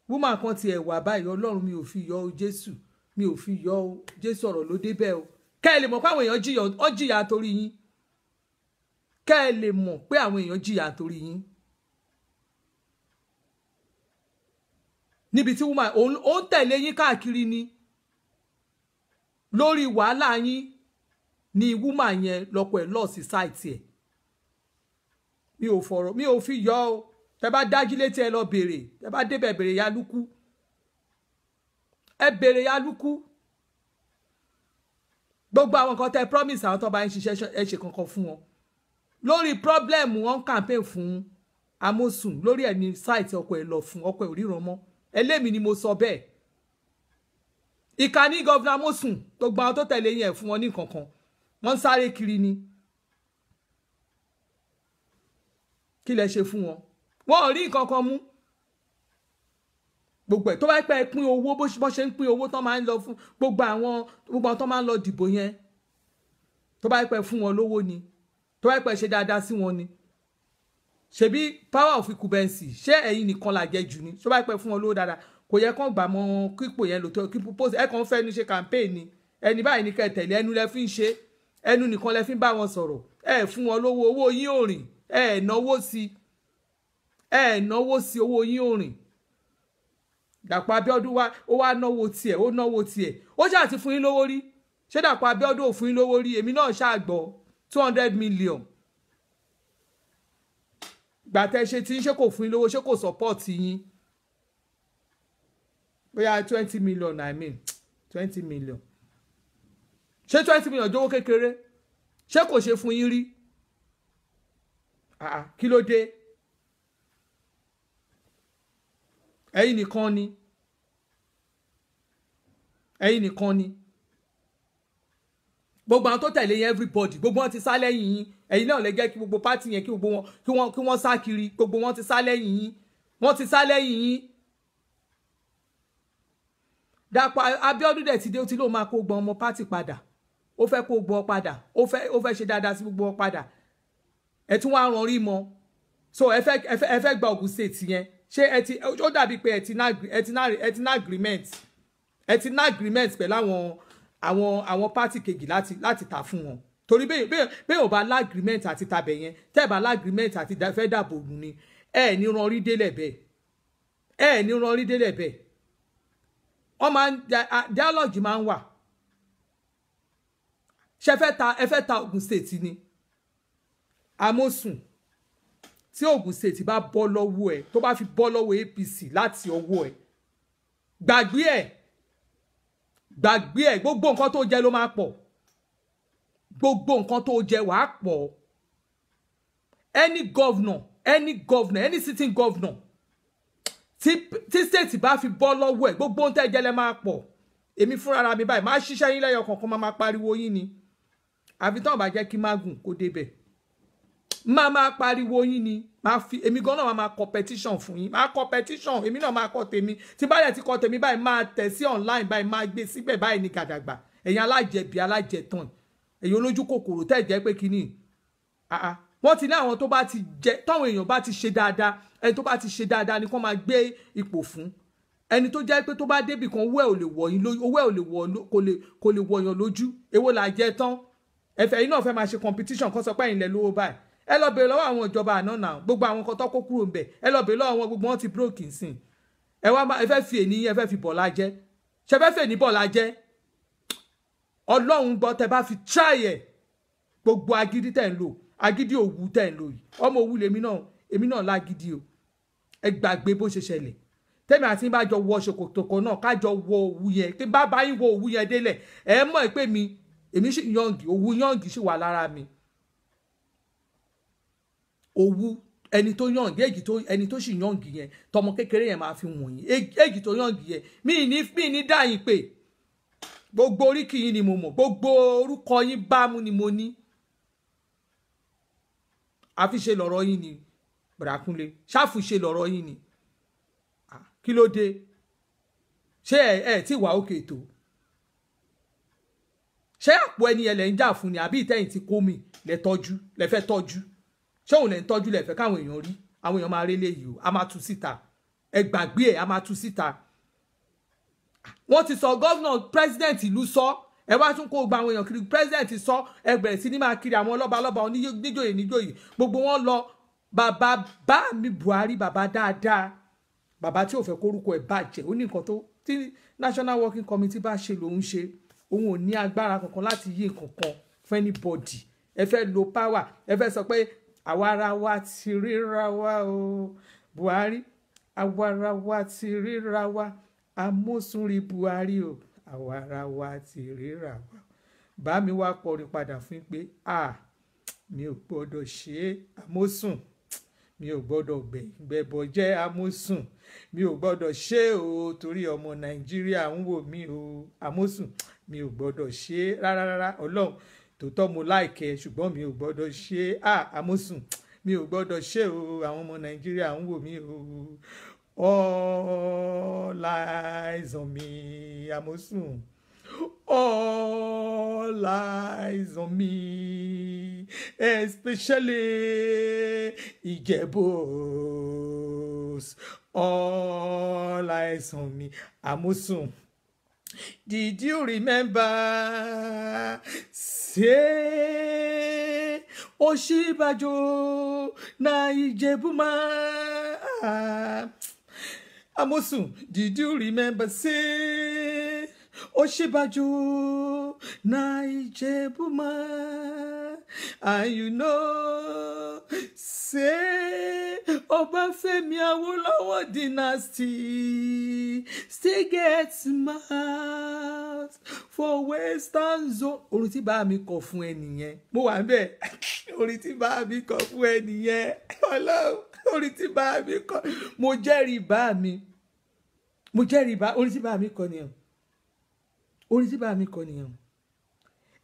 A: woman kan tiẹ̀ wà báyìí Ọlọ́run mi ò fi yọ Jésù mi ò fi yọ Jésù ọ̀rọ̀ ló débẹ̀ o kẹ́ ẹ lè mọ̀ pé àwọn èèyàn jìyà torí yín kẹ́ ẹ lè mọ̀ pé àwọn èèyàn jìyà torí yín níbi tí woman ó ń tẹ̀lé yín káàkiri ni lórí wàhálà yín ni woman yẹn lọ́pọ̀ ẹ̀ lọ́ọ̀ sí sáìtì ẹ̀ mi ò fi yọ o tẹ bá dájú létí ẹ lọ béèrè tẹ bá débẹ̀ béèrè Yálùkù ẹ béèrè Yálùkù gbogbo àwọn nǹkan tẹ promise àwọn tó bá ń ṣiṣẹ́ ẹ ṣe kankan fún wọn lórí problem wọn campaign fún Amosun lórí ẹ ní site ọkọ ẹ lọ fún ọkọ ẹ òríran mọ́ ẹlẹ́mìí ni mo sọ bẹ́ẹ̀ ìkànnì gọ́vnà Amosun gbogbo àwọn tó tẹ̀lé yẹn fún wọn ní kankan wọ́n ń sáré kiri ni kí lẹ ṣe fún wọn wọn ò rí nǹkan kan mú gbogbo ẹ tó bá pẹ́ pín owó bó ṣe ń pín owó tán máa ń lọ fún gbogbo àwọn tó máa ń lọ dìbò yẹn tó bá pẹ́ fún wọn lówó ni tó bá pẹ́ ṣe dáadáa sí wọn ni ṣebí power of incumbency ṣé ẹ̀yin nìkan là jẹ jù ni tó bá pẹ́ fún wọn lówó dáadáa kò yẹ kán gbà mọ́ kípò yẹn lò tó kípò post ẹ kàn fẹ́ ní ṣe campaign ni ẹni báyìí ní kẹ́ tẹ̀lé ẹnu lẹ fi ń ṣe ẹnu nìkan lẹ fi ń bá wọn sọ̀rọ̀ ẹ fún wọn lówó owó yín ò rìn ẹ náwó sí owó yín ò rìn Dàpọ̀ Abíọ́dún ó wá náwó tiẹ̀ ó ṣáà ti fún yín lówó rí ṣé Dàpọ̀ Abíọ́dún ò fún yín lówó rí èmi náà ṣáà gbọ́ 200 million gbàtẹ́ ṣe tí ń ṣe kò fún yín lówó ṣé kò support yín bóyá 20 million 20 million ṣé 20 million jówó kékeré ṣé kò ṣe fún yín rí kí ló dé ẹ̀yin nìkan ni gbogbo àwọn tó tẹ̀lé yẹn everybody gbogbo wọn ti sá lẹ́yìn yín ẹ̀yin náà lè jẹ́ kí gbogbo pátì yẹn kí gbogbo wọn kí wọ́n sá kiri gbogbo wọn ti sá lẹ́yìn yín Dàpọ̀ Abíọ́dún dẹ̀ ti dé ó ti lóun máa kó gbọ́n ọmọ pátì padà ó fẹ́ kó gbọ́n padà ó fẹ́ ṣe dáadáa sí gbogbo wọn padà ẹ tún wá ran rí mọ́ so ẹ fẹ́ gba Ògùn state yẹn ṣé ẹ ti ó dàbí pé ẹ ti ná agreement pẹ̀lú àwọn pátì kejì láti tà fún wọn torí bẹ́ẹ̀ ò bá lágrímẹ̀ntì àti tàbẹ̀ yẹn tẹ́ ẹ̀ bá lágrímẹ̀ntì àti fẹ́ dàbò ògùn ni ẹ ní ran rí délẹ̀ bẹ́ẹ̀ wọ́n máa ń dialogue máa ń wà ṣe ẹ fẹ́ ta Ògùn state ni Amosun tí Ògùn state bá bọ́ lọ́wọ́ ẹ̀ tó bá fi bọ́ lọ́wọ́ APC láti ọwọ́ ẹ̀ gbàgbé ẹ̀ gbogbo nǹkan tó jẹ ló máa pọ̀ gbogbo nǹkan tó jẹ wàá pọ̀ any governor any sitting governor tí state bá fi bọ́ lọ́wọ́ ẹ̀ gbogbo ohun tẹ́ jẹ lẹ́ máa pọ̀ èmi fúnra mi báyìí máa ṣiṣẹ́ yín lẹ́yọ kọ̀ọ̀kan máa pariwo yín ni àfi tán bá jẹ́ kí Magun kó débẹ̀ máa pariwo yín ni èmi gan náà máa competition fún yín máa competition èmi náà máa kọ tèmi tí báyìí ti kọ tèmi báyìí máa tẹ̀ sí online báyìí máa gbé síbẹ̀ báyìí ní gàdàgbà ẹ̀yin alájẹbí alájẹtàn ẹ̀yin olójú kòkòrò tẹ́ jẹ́ pé kíní wọ́n ti ní àwọn tó bá ti jẹ táwọn èèyàn bá ti ṣe dáadáa ẹni tó bá ti ṣe dáadáa ni kó máa gbé ipò fún ẹni tó jẹ́ pé tó bá débì kan owó ẹ̀ ò lè wọ̀yàn lójú èwo là jẹ tán ẹ̀fẹ̀ yìí náà fẹ́ máa ṣe competition kan sọ pé ẹ̀yin lẹ lówó báyìí ẹ lọ bèèrè lọ́wọ́ àwọn ìjọba àná náà gbogbo àwọn kan tó kó kúrò ń bẹ̀ ẹ lọ bèèrè lọ́wọ́ àwọn gbogbo wọn ti broke nsìn ẹ fẹ́ fi ènìyàn ẹ fẹ́ fi bọ̀lá jẹ́ ṣe fẹ́ fẹ́ ní bọ̀lá jẹ́ Ọlọ́run gbọ́ tẹ bá fi try ẹ̀ gbogbo agídí tẹ̀ ń lò agídí òwú tẹ̀ ń lò yìí ọmọ òwú lèmi náà lágídí o ẹ gbàgbé bó ṣe ṣẹlẹ̀ tẹ́mi àti bá jọ wọ ṣòkòtò kan náà kájọ wọ òwú yẹn tí bá bá yín wọ òwú yẹn délẹ̀ ẹ mọ̀ pé èmi sì yọ̀ǹgì òwú yọ̀ǹgì sì wà lára mi òwú ẹni tó yọ̀ǹgì ẹni tó sì yọ̀ǹgì yẹn tọmọ kékeré yẹn máa fi wọ̀nyí èjì tó yọ̀ǹgì yẹn mí ní dáyìn pé gbogbo oríkì yín ni mo mọ̀ gbogbo orúkọ yín bámu ni mo ní àfiṣe lọ̀rọ̀ yín ni Bùràkúnlé ṣáfùṣe lọ̀rọ̀ yín ni kí ló dé ṣé ẹ tí wà òkè tó ṣé àpò ẹni ẹ lẹ ń jà fún ni àbí ìtẹ̀yìn tí kó mi lẹ fẹ́ tọ́jú ṣé òun lẹ ń tọ́jú lẹ fẹ́ káwọn èèyàn rí àwọn èèyàn máa rí léyìí o a máa tú síta ẹ gbàgbé ẹ a máa tú síta wọ́n ti sọ gọ́vnà president ìlú sọ ẹ wá tún kó gba àwọn èèyàn kiri president sọ ẹ bẹ̀rẹ̀ sí ní máa kiri àwọn lọ́balọ́ba níjòyè gbogbo wọn lọ bàbá bá mi Buhari bàbá dáadáa bàbá tí ò fẹ́ kórúkọ ẹ̀ bàjẹ́ ó ní nǹkan tó tí National Working Committee bá ṣe lòun ṣe òun ò ní agbára kankan láti yí nǹkan kan fún anybody ẹ fẹ́ lo power ẹ fẹ́ sọ pé àwa ara wa ti ríra wa o Buhari àwa ara wa ti ríra wa Amosun rí Buhari o àwa ara wa ti ríra wa bá mi wá kọrin padà fún pé mi ò gbọ́dọ̀ ṣe Amosun mi ò gbọ́dọ̀ gbẹ̀bọ̀ jẹ́ Amosun mi ò gbọ́dọ̀ ṣe o torí ọmọ Nàìjíríà ń wò mí o Amosun mi ò gbọ́dọ̀ ṣe rárá Ọlọ́run tòótọ́ mo láìkẹ́ ṣùgbọ́n mi ò gbọ́dọ̀ ṣe Amosun mi ò gbọ́dọ̀ ṣe o àwọn ọmọ Nàìjíríà ń wò mí o all eyes on me Amosun all eyes on me especially Ìjẹ̀bú all eyes on me Amosun. Did you remember? Say, Ọ̀ṣínbàjò na Ìjẹ̀bú man. Amosun, did you remember? Say, Ọ̀ṣínbàjò na Ìjẹ̀bú man. And you know, say, Ọbáfẹ́mi Awólọ́wọ̀ dynasty still gets mouth for Western Zone. Orin tí bá mi kọ fún ẹ nìyẹn. Mo wà ńbẹ̀. Orin tí bá mi kọ fún ẹ nìyẹn. Ọlọ́run, orin tí bá mi kọ. Mo jẹ́rìí bá mi. Orin tí bá mi kọ nìyẹn. Orin tí bá mi kọ nìyẹn.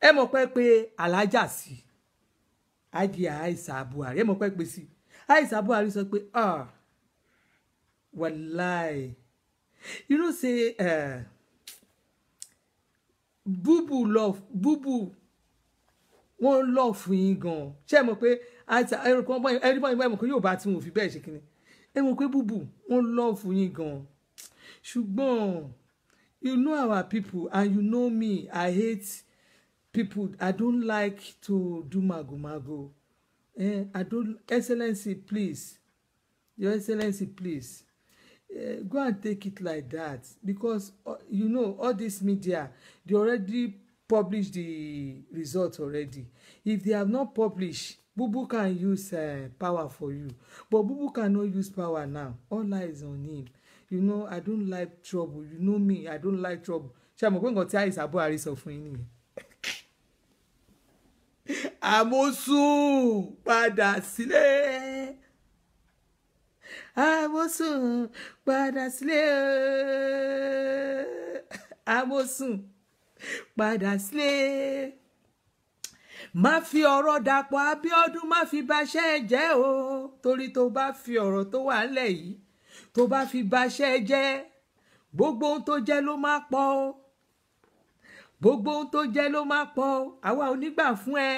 A: Ẹ mọ̀ pé alájà sí. Ajia Aisha Buhari. Ẹ mọ̀ pé sí. Aisha Buhari sọ pé wallahi you know say búbù love búbù wọ́n love fún yín gan ṣé mọ̀ pé ẹrù kan ẹrí mọ̀ pé yóò bá tí wọn ò fi bẹ́ẹ̀ ṣe kíni ẹ mọ̀ pé búbù wọ́n love fún yín gan ṣùgbọ́n you know our people and you know me I hate people I don't like to do magomago I don't excellency please your excellency please go and take it like that because you know all this media they already publish the result already. If they have not published, Bubu can use power for you, but Bubu cannot use power now. All eyes on him. You know I don't like trouble. You know me, I don't like trouble. Ṣé àmọ́ pé nǹkan tí àìsàn àbọ̀ àrísọ fún yín nìyẹn. Àmọ̀sùn padà sílé. Àmọ̀sùn padà sílé. Àmọ̀sùn padà sílé. Má fi ọ̀rọ̀ Dàpọ̀ Abíọ́dún má fi baṣẹ́ jẹ́ o torí tó bá fi ọ̀rọ̀ tó wà ńlẹ̀ yìí tó bá fi baṣẹ́ jẹ́ gbogbo ohun tó jẹ́ ló máa pọ̀ o gbogbo ohun tó jẹ́ ló máa pọ̀ o àwa ò ní gbà fún ẹ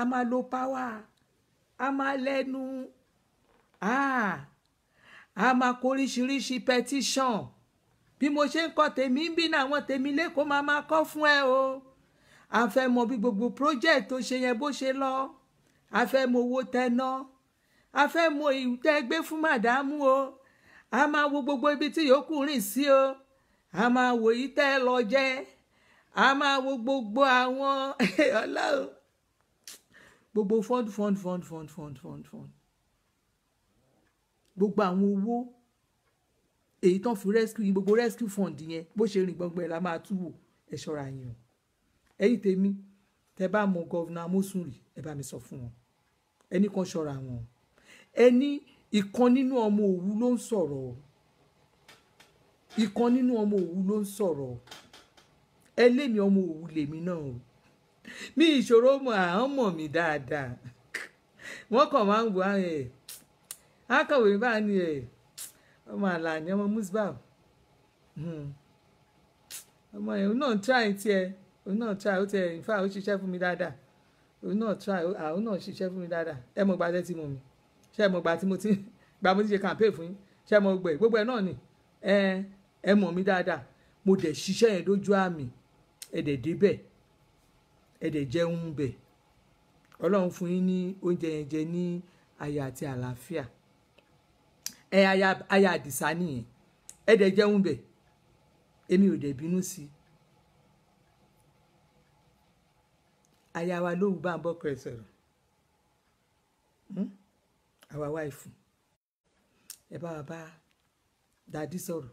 A: a máa lo power a máa lẹ́nu a máa kó oríṣiríṣi petition bí mo ṣe ń kọ́ tèmi ń bí náà àwọn tèmi lẹ́kọ̀ọ́ máa kọ́ fún ẹ o a fẹ́ mọ bí gbogbo project tó ṣe yẹn bó ṣe lọ a fẹ́ mọ owó tẹ́ná a fẹ́ mọ ìtẹ́ gbé fún màdámù o a máa wo gbogbo ibi tí yòókù rìn sí o a máa wo ìtẹ́ lọ jẹ́ a máa wo gbogbo àwọn ọlọ́run gbogbo fund gbogbo àwọn owó èyí tán fi rescue yín gbogbo rescue fund yẹn bó ṣe rìn gbọngbọn ẹ la máa tú wò ẹ ṣọ́ra yín o ẹ̀yin tèmi tẹ́ bá mọ gọvnà Amosunri ẹ bá mi sọ fún wọn ẹni kan ṣọ́ra wọn ẹni ìkan nínú ọmọ Òwu ló ń sọ̀rọ̀ ìkan nínú ọmọ Òwu ló ń sọ̀rọ̀ ẹlẹ́mi ọmọ Òwu lèmi náà o mi ìṣòro mọ àwọn mọ̀ mi dáadáa wọ́n kàn máa ń wá akọ̀wé bá ní ọmọ Àlàní ọmọ Musbah ọmọ yẹn òun náà try tiẹ̀ òun náà try ó tiẹ̀ in fact ó ṣiṣẹ́ fún mi dáadáa òun náà try òun náà ṣiṣẹ́ fún mi dáadáa ẹ mọ̀ gba tẹ́ tí mo mi ṣe mọ̀ gba tí mo ti ṣe campaign fún yín ṣe mọ̀ gbogbo ẹ̀ náà ni ẹ mọ̀ mi dáadáa mo dẹ̀ ṣiṣẹ́ yẹn lójú àmì ẹ dẹ̀ débẹ̀ ẹ dẹ̀ jẹun bẹ̀ Ọlọ́run fún yín ní oúnjẹ yẹn jẹ ní ayọ̀ àti àlàáfíà aya Àdìsá nìyẹn ẹ dẹ̀ jẹun bẹ̀ èmi ò dẹ̀ bínú sí aya wa lóhùn bá ń bọ́ kọ́ ẹ sọ̀rọ̀ àwa wáìfù ẹ bá wa bá dàdí sọ̀rọ̀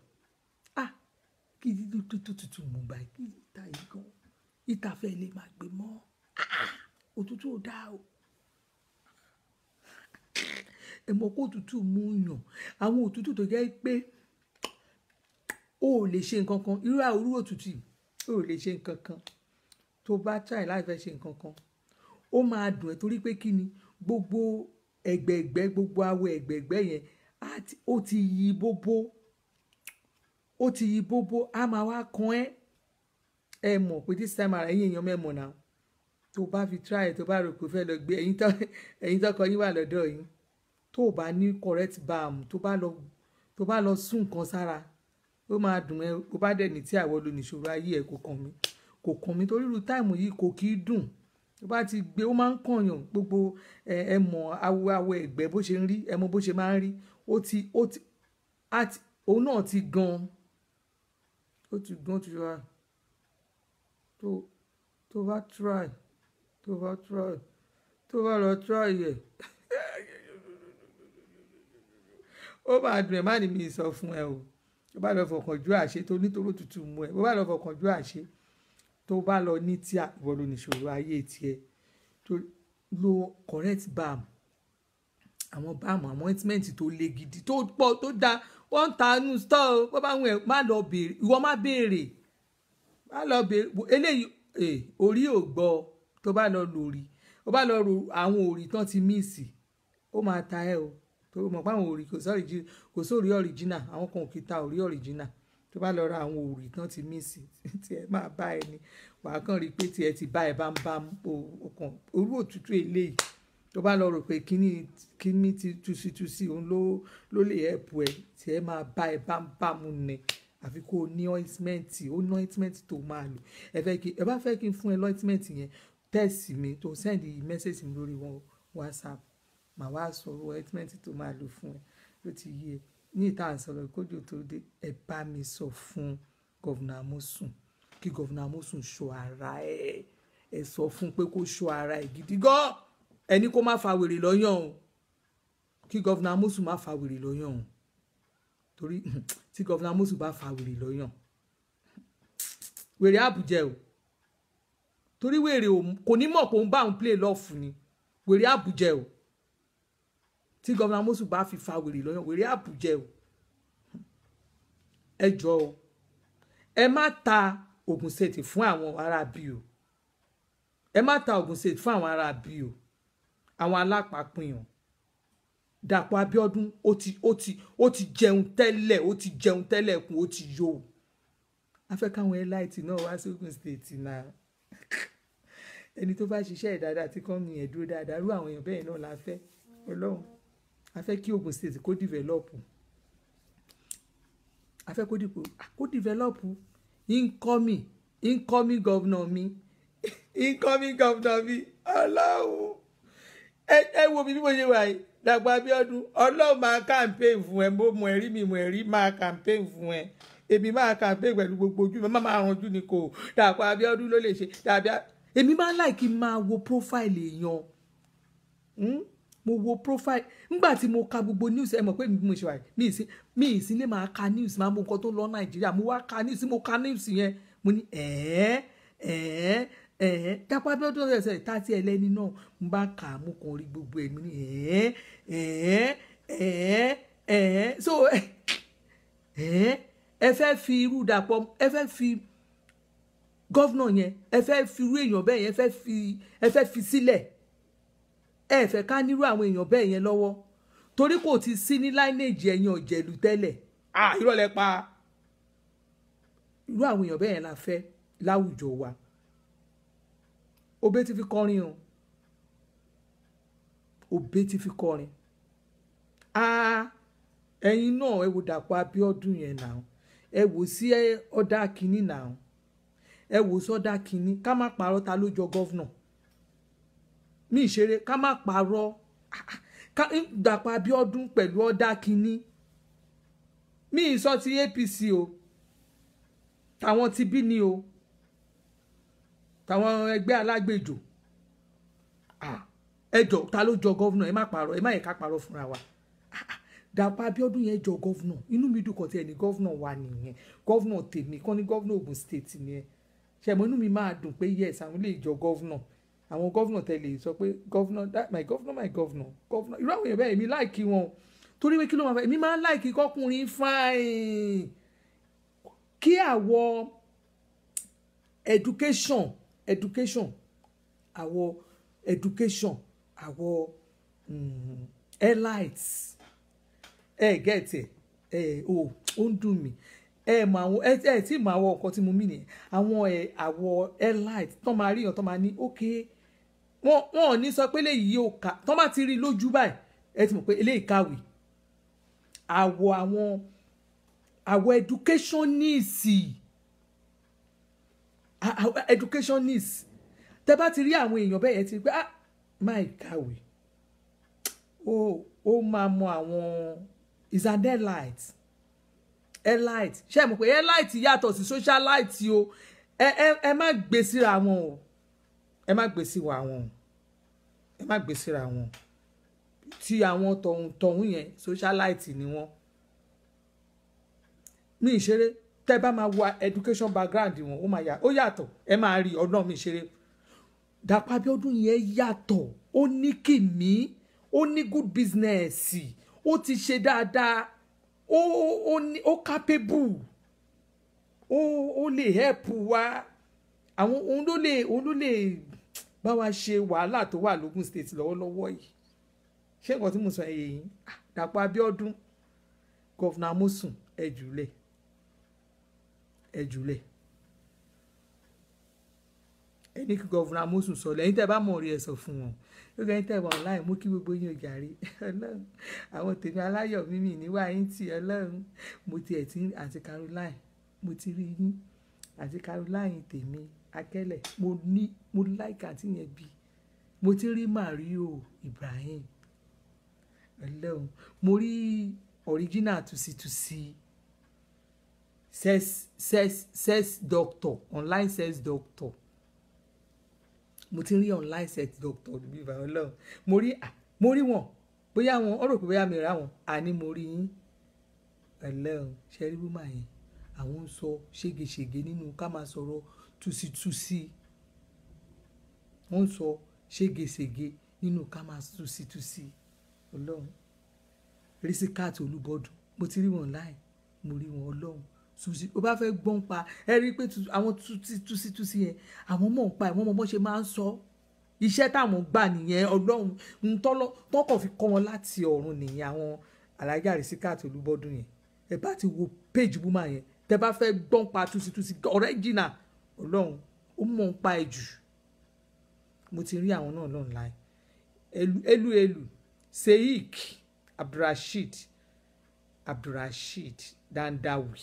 A: kí tútù mú báyìí kí ìta yìí gan ìta fẹ́ lè máa gbé mọ́ òtútù ò dáa o ẹ mọ̀ kó òtútù mú yàn àwọn òtútù tó jẹ́ pé o ò lè ṣe nǹkan kan irú àwòrú òtútù o ò lè ṣe nǹkan kan tó bá try láì fẹ́ ṣe nǹkan kan ó máa dùn ẹ́ torí pé kí ni gbogbo ẹ̀gbẹ̀ẹ̀gbẹ́ gbogbo awọ ẹ̀gbẹ̀ẹ̀gbẹ́ yẹn ó ti yí bóbó a máa wá kan ẹ mọ̀ pé this time ara ẹ̀yin èèyàn mẹ́mọ̀ náà tó bá fi try tó bá rò pé fẹ́ lọ gbé ẹ̀yin tọkọ yín wà lọ́dọ̀ yín tó bá ní correct balm tó bá lọ sún nǹkan sára ó máa dùn ẹ́ kó bá dẹ̀ ní tí àwọ̀ ló níṣòro ayé ẹ̀ kò kàn mí torí irú táìmù yìí kò kí í dùn tó bá ti gbé ó máa ń kànyàn gbogbo ẹ mọ̀ awọ ẹ̀gbẹ́ bó ṣe ń rí ẹ mọ̀ bó ṣe máa ń rí òun náà ti gan ti wá tó bá lọ try yẹ ó máa dùn ẹ má ní mi sọ fún ẹ o tó bá lọ fọkàn ju àṣẹ tó nítorí òtútù mú ẹ bó bá lọ fọkàn ju àṣẹ tó bá lọ ní tí ìwọ ló níṣòro ayé tiẹ̀ tó lo correct balm àwọn balm àwọn ointment tó le gidi tó pọ̀ tó dáa wọ́n ń ta inú store bó bá wọn má lọ béèrè ìwọ má béèrè eléyìí orí ò gbọ́ tó bá lọ lórí ó bá lọ ro àwọn òrì tán ti míìsì ó máa ta ẹ o tó mọ̀ pé àwọn òrì kò sórí original àwọn kan ò kì í ta òrí original tó bá lọ ra àwọn òrì tán ti míìsì tí ẹ máa bá ẹni wàá kàn rí pé tiẹ̀ ti bá ẹ bá ń bá ọkàn orú òtútù eléyìí tó bá lọ rò pé kíní ti túsítúsí òun ló lè ẹ̀pù ẹ̀ tí ẹ máa bá ẹ bá ń bá mu nẹ àfi kó o ní ointment tó máa lò ẹ bá fẹ́ kí n fún ẹ ointment yẹn tẹ́ẹ̀sì mi tó send message mi lórí WhatsApp màá wá sọ ointment tó máa lò fún ẹ ló ti yé ẹ ní ìta àsọ̀rọ̀ ìkójò tó dé ẹ bá mi sọ fún gọ́vnà Amosun kí gọ́vnà Amosun ṣọ́ ara ẹ sọ fún pé kó ṣọ́ ara ẹ gidi gan ẹni kó má fa wèrè lọ́yàn o kí gọ́vnà Amosun má fa wèrè lọ́yàn o torí tí gọ́vnà Amosun bá fa wèrè lọ́yàn wèrè àbújẹ o torí wèrè kò ní mọ̀ pé òun bá òun play lọ́ọ̀fù ni wèrè àbújẹ o tí gọ́vnà Amosun bá fi fa wèrè lọ́yàn wèrè àbújẹ o ẹ jọ o ẹ má ta Ògùn State fún àwọn ará bí o ẹ má ta Ògùn State fún àwọn ará bí o àwọn alápapìyàn Dàpọ̀ Abíọ́dún ó ti jẹun tẹ́lẹ̀ kún ó ti yó a fẹ́ káwọn ẹláìtì náà wá sí Ògùn State náà ẹni tó bá ṣiṣẹ́ ìdáadáa tí kò mí ẹ̀ dúró dáadáa rú àwọn èèyàn bẹ́ẹ̀ náà la fẹ́ Ọlọ́run a fẹ́ kí Ògùn State kó develop a fẹ́ kó develop incoming governor mi Ọlọ́run ẹ wo mi bí mo ṣe wà yìí Dàpọ̀ Abíọ́dún Ọlọ́run máa campaign fún ẹ mo ẹ̀rí máa campaign fún ẹ èmi máa campaign pẹ̀lú gbogbo ojú mi máa ranjú ni kò Dàpọ̀ Abíọ́dún ló lè ṣe èmi máa like máa wo profile èèyàn mo wo profile nígbà tí mo ka gbogbo news ẹ mọ̀ pé mo ṣe wà mí ìsín lè máa ka news máa mọ nǹkan tó lọ Nàìjíríà mo wá ka news yẹn mo ní Dàpọ̀ Abíọ́dún ẹsẹ̀ tàti ẹlẹ́ni náà mo bá kà á mo kàn rí gbogbo ẹ̀ mo ní so ẹ fẹ́ fi irú Dàpọ̀ ẹ fẹ́ fi gọ́vnà yẹn ẹ fẹ́ fi irú èèyàn bẹ́ẹ̀ yẹn ẹ fẹ́ fi sílẹ̀ ẹ fẹ́ ká nírú àwọn èèyàn bẹ́ẹ̀ yẹn lọ́wọ́ torí kò ti sí ní lineage ẹ̀yìn ọ̀jẹ̀lú tẹ́lẹ̀ irọ́ lẹ pa irú àwọn èèyàn bẹ́ẹ̀ yẹn la fẹ́ láwùjọ wa Obé ti fi kọrin o Obé ti fi kọrin ẹ̀yin náà ẹ wo Dàpọ̀ Abíọ́dún yẹn náà ẹ wò sí ọ̀dà kínní náà ẹ wò sí ọ̀dà kínní ká má parọ́ ta ló jọ gọ́vnà ní ìṣeré ká má parọ́ Dàpọ̀ Abíọ́dún pẹ̀lú ọ̀dà kínní mi ìsọ ti APC o tàwọn ti bí ni o tàwọn ẹgbẹ́ alágbèjò ẹjọ́ ta ló jọ gọ́vnà ẹ má parọ́ ẹ má yẹ ká parọ́ fúnra wa Dàpọ̀ Abíọ́dún yẹn jọ gọ́vnà inú mi dùn kọ́ tí ẹni gọ́vnà wà nìyẹn gọ́vnà tèmi kọ́ ní gọ́vnà Ògùn State nìyẹn ṣẹ̀mọ́ inú mi máa dùn pé yes àwọn lè jọ gọ́vnà àwọn gọ́vnà tẹ̀lé sọ pé gọ́vnà my gọ́vnà irú àwọn èèyàn bẹ́ẹ̀ èmi láìkí wọn torí pé kí ló máa fẹ́ èmi máa ń láìkí kọ́kùnrin fáìn kí àwọ̀ education àwọ̀ elites gẹ̀ẹ́tì ó ń dùn mí mọ àwọn tí mọ àwọn nǹkan tí mo mí nìyẹn àwọn àwọ̀ elite tó máa ríyàn tó máa ní ókè wọn ò ní sọ pé eléyìí yóò kà tó máa ti rí lójú báyìí ẹ ti mọ̀ pé eléyìí kàwé àwọ̀ educationist tẹ bá ti rí àwọn èèyàn bẹ́ẹ̀ yẹn ti rí pé máì kàwé ó máa mọ àwọn is an elite ṣe mọ̀ pé elite yàtọ̀ sí socialite o ẹ má gbé síra wọn o ẹ má gbé síra wọn tí àwọn tọ̀hún yẹn socialite ni wọ́n ní ìṣeré tẹ́ bá máa wo education background wọn ó yàtọ̀ ẹ máa rí ọdún mi ìṣeré Dàpọ̀ Abíọ́dún yẹn yàtọ̀ ó ní kìmí ó ní good business ó ti ṣe dáadáa ó capable ó lè help wa àwọn òun ló lè bá wa ṣe wàhálà tó wà lógún state lọ́wọ́lọ́wọ́ yìí ṣé nǹkan tí mo sọ yìí Dàpọ̀ Abíọ́dún gọ́vnà Amosun ẹ jùlẹ̀ ẹni kí gọ́vùnà Amosun sọ lẹ́yìn tẹ́ bá mọ̀ rí ẹ sọ fún wọn lókè ẹni tẹ́ wà online mú kí gbogbo yín ọjà rí Ọlọ́run àwọn tèmi aláyọ̀ mímì níwá yín tì Ọlọ́run mo ti ẹ̀ tí àti Caroline mo ti rí yín àti Caroline tèmi akẹ́lẹ̀ mo like àti yẹn bí mo ti rí Mario Ibrahim Ọlọ́run mo rí original tusi sex doctor online sex doctor mo ti rí online sex doctor bí bá Ọlọ́run mo rí wọn bóyá wọn ó rò pé bóyá mi ra wọn àní mo rí yín Ọlọ́run ṣe rí búmà yẹn àwọn ń sọ ségesège nínú ká máa sọ̀rọ̀ tusi wọ́n ń sọ ségesège nínú ká máa tusi Ọlọ́run Risikat Olúbọdún mo ti rí wọn láì mo rí wọn Ọlọ́run susi ó bá fẹ́ gbọ́n pa ẹ rí i pé àwọn tusi yẹn àwọn mọ̀ ń pa ẹ̀ wọ́n mọ̀ bọ́ ṣe máa ń sọ iṣẹ́ táwọn gbà nìyẹn Ọlọ́run ń tọ́kọ̀ fi kọ́ wọn láti ọ̀run nìyẹn àwọn alájà Risikat Olúbọdún yẹn ẹ bá ti wo péjì búmà yẹn tẹ bá fẹ́ gbọ́n pa tusi original Ọlọ́run ó mọ̀ ń pa ẹ̀ jù mo ti rí àwọn náà lọ́nà láì elu Sheikh Abdulrasheed Dandawi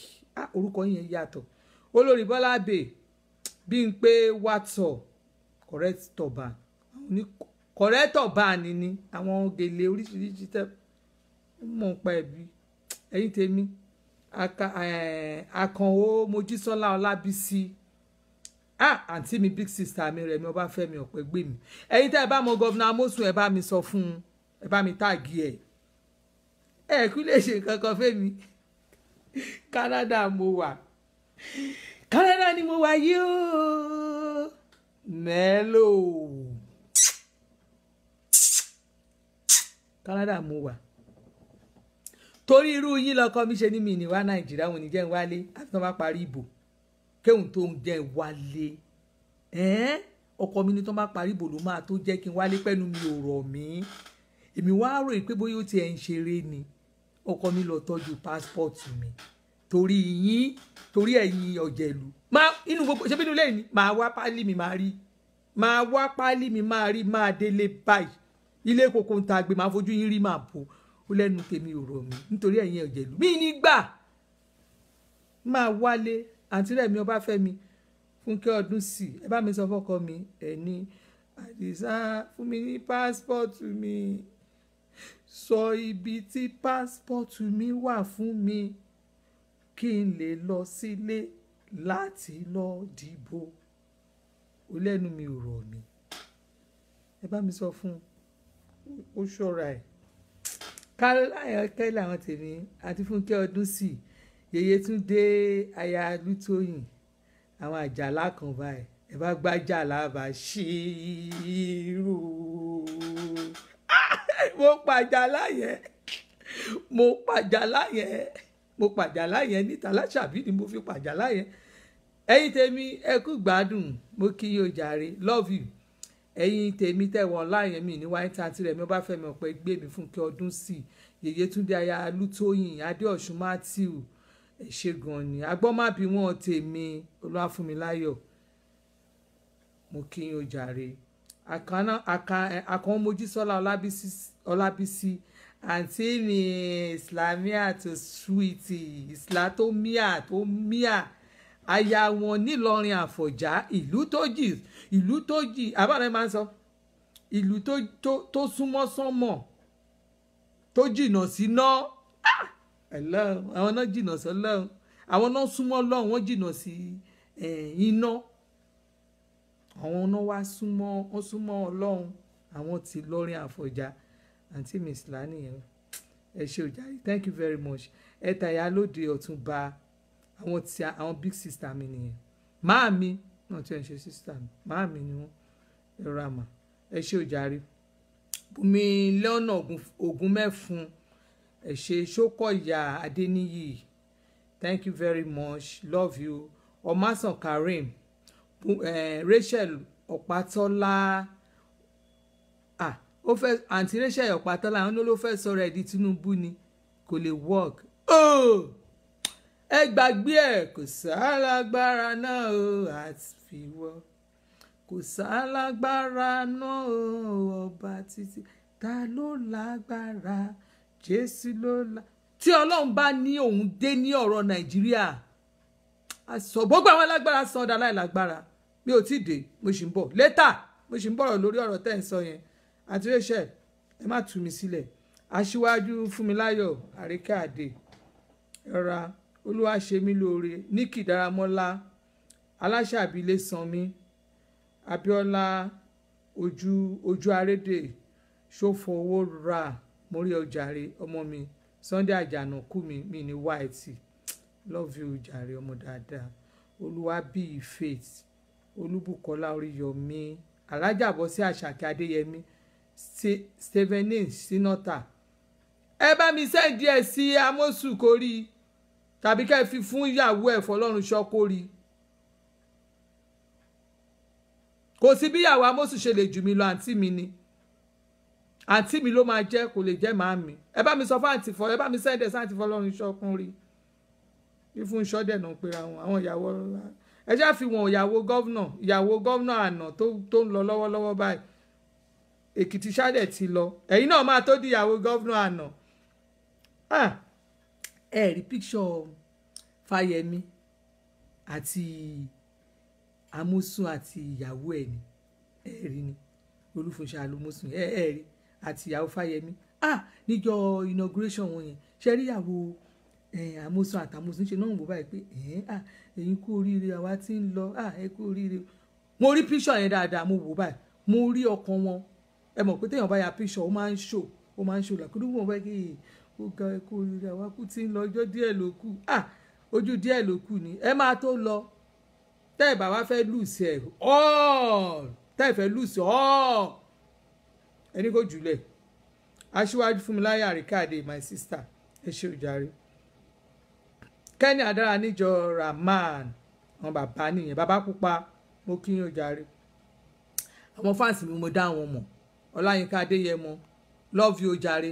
A: orúkọ yẹn yàtọ̀ olórí Bọ́lá Bè Bímpé Wàtọ̀ kọ̀rẹ́tọ̀ bá ní àwọn gèlè oríṣiríṣi tẹ́ mọ̀ ń pa ẹ̀bí ẹ̀yìn tèmi Àkànó Mojísọ́lá Ọlábísí àǹtí mi big sister mi Rẹ̀mí Ọbáfẹ́mi Ọ̀pẹ́gbèmí ẹ̀yin tẹ́ ẹ bá mọ gọ́vnà Amosun ẹ bá mi sọ fún un ẹ bá mi táàgì ẹ kú lè ṣe nǹkan kan fẹ́mi Canada mo wà Canada ni mo wà yóò mẹ́lò Canada mo wà torí irú yín lọkọ mi ṣe ní mi ní wá Nàìjíríà wọn ní jẹ́ ń wálé àti tó bá parí ìbò kéhùn tó ń jẹ́ wálé ọkọ mi ní tó bá parí ìbò ló máa tó jẹ́ kí n wálé pẹ́nu mi ò rọ̀ mí èmi wá rò pé bóyá ó ti ẹ̀ ń ṣeré ni ọkọ mi lọ tọ́jú pásítọ̀tù mi torí ẹ̀yin ọ̀jẹ̀lú inú gbogbo ṣé bínú lẹ́yìn máa wá pálí mi máa rí máa délé báyìí ilé kòkó ń ta gbé máa fojú yín rí máa bò ó lẹ́nu tèmi ò rọ̀ mí nítorí ẹ̀yin ọ̀jẹ̀lú mí nígbà máa wálé àǹtí Rẹ̀mí Ọbáfẹ́mi Fúnkẹ́ Ọdúnsì ẹ bá mi sọ fọ́kọ mi ẹni Àdìsá fún mi ní pásítọ̀tù mi sọ ibi tí pásítọ̀tù mi wà fún mi kí n lè lọ sílé láti lọ dìbò ó lẹ́nu mi ò rọ̀ mí ẹ bá mi sọ fún ó ṣọ́ra ẹ̀ Caroline kẹ́lẹ́ àwọn tèmi àti Fúnkẹ́ Ọdúnsì Yèyétúndé aya Lútóyìn àwọn àjàlá kan báyìí ẹ bá gbájàlá bá ṣírù mo pàjálá yẹn níta láṣàbí ni mo fi pàjálá yẹn ẹ̀yin tèmi ẹ kú gbádùn mo kí yóò jàre love you ẹ̀yin tèmi tẹ̀wọ̀n láyẹn mi ní wáyé tàǹtí Rẹ̀mí Ọbáfẹ́mi Ọ̀pẹ́gbèmí Fúnkẹ́ Ọdúnsì Yèyétúndé aya Lútóyìn Adéọ̀ṣun Matthew ṣe gan ni agbọ́mábí wọn tèmi Olúwafúnmiláyọ̀ mo kí yín ó jàre Àkànó Mojísọ́lá Ọlábísí àǹtí mi Islamia tó sweetie Isla tó míà aya wọn nílọrin Àfọ̀njá ìlú tó jì àbára máa ń sọ ìlú tó súnmọ́ sánmọ̀ tó jìnnà síná àwọn náà jìnnà sí Ọlọ́run àwọn náà súnmọ́ Ọlọ́run wọ́n jìnnà sí iná àwọn náà wá súnmọ́ Ọlọ́run àwọn tí lọ́rin Àfọ̀njá àǹtí mi Isla nìyẹn ẹ ṣé o jàre thank you very much ẹ tàyà lóde Ọ̀túnba àwọn big sister mi nìyẹn máàmi náà tí ẹ ń ṣe sister mi máàmi ni wọ́n ẹ̀rọ àmà ẹ ṣé o jàre Bùnmi lọ́nà ogun mẹ́fun ẹ ṣé Ṣókọ̀yà Adéníyì thank you very much love you Ọmásàn Karim Rachel Ọ̀pátọ́lá ó fẹ́ àǹtí Rachel Ọ̀pátọ́lá àwọn ló fẹ́ sọ̀rọ̀ ẹ̀ di Tinubu ni kò lè work ẹ gbàgbé ẹ kò sálágbára náà ó àti fi wọ́ kò sálágbára náà ọba títí ta ló lágbára Jésù ló lá. Tí Ọlọ́run bá ní òun dé ní ọ̀rọ̀ Nàìjíríà àsọ gbogbo àwọn alágbára san ọ̀dà láìlágbára mi ò tí dé mo sì ń bọ̀ létà mo sì ń bọ̀rọ̀ lórí ọ̀rọ̀ tẹ́ ń sọ yẹn àti Rachel ẹ má tú mi sílẹ̀ aṣíwájú Fúnmiláyọ̀ Àríkẹ́ Àdè ẹ̀rọ Olúwaṣemílóore Níkì Dáramọ́lá Aláṣàbílẹ̀ Sanmi Abíọ́lá ojú arédè Ṣòfowó ra mórí ọjàre ọmọ mi Sunday Àjànàkú mi ní white love you jàre ọmọ dáadáa Olúwabíyì Faith Olúbùkọ́lá Oríyọmí Alájàbọ́sí Àṣàkẹ́ Adéyẹmí Stevenin Sinota ẹ bá mi sẹ́ǹdì ẹ̀ sí Amosu kórí tàbí kẹ́ ẹ fi fún ìyàwó ẹ̀ fọlọ́run ṣọ́kórí kò sí bí ìyàwó Amosu ṣe lè jù mí lọ àǹtí mi ni àǹtí mi ló máa jẹ́ kò lè jẹ́ màámi ẹ bá mi sọ fún àǹtí fọ ẹ bá mi sẹ́ǹdì ẹ̀ sí àǹtí fọlọ́run ṣọ́kórí fífún ṣọ́dẹ̀ náà pera wọn àwọn ìyàwó ẹ já fi wọn ìyàwó gọ́vnà àná tó ń lọ lọ́wọ́lọ́wọ́ báyìí Èkìtì ṣáàdẹ̀ ti lọ ẹ̀yin náà máa tó di ìyàwó gọ́vnà àná ẹ rí píkṣọ Fáyẹmí àti Amosun àti ìyàwó ẹ̀ ni ẹ rí ni Olúfúnṣọ́ Amosun ẹ rí àti ìyàwó Fáyẹmí níjọ inauguration wọn yẹn ṣe rí ìyàwó Amosun àtàmosun ṣe náà wò báyìí pé ẹ̀yin kú oríire àwa tí ń lọ ẹ kú oríire mo rí píkṣọ yẹn dáadáa mo wò báyìí mo rí ọkàn wọn ẹ mọ̀ pé téèyàn bá ya píṣọ̀ ó máa ń ṣò làkúndùn wọn bá kí ó ga ẹkọ oríire àwa kú tí ń lọ ọjọ́ díẹ̀ ló kù ojú díẹ̀ ló kù ni ẹ máa tó lọ tẹ́ ẹ̀ bá wá fẹ́ lùsì ẹ̀ tẹ́ ẹ̀ fẹ́ lùsì ẹni kò jùlẹ̀ Aṣíwájú Fúnmiláyọ̀ Àríkẹ́ Àdè my sister ẹ ṣe òjàre Kẹ́ni Adára níjọ Rahman àwọn bàbá nìyẹn bàbá pupa mo kí yín òjàre àwọn fáǹsì mi mo dá wọn mọ̀ Ọláyínká Adéyẹmọ love you jàre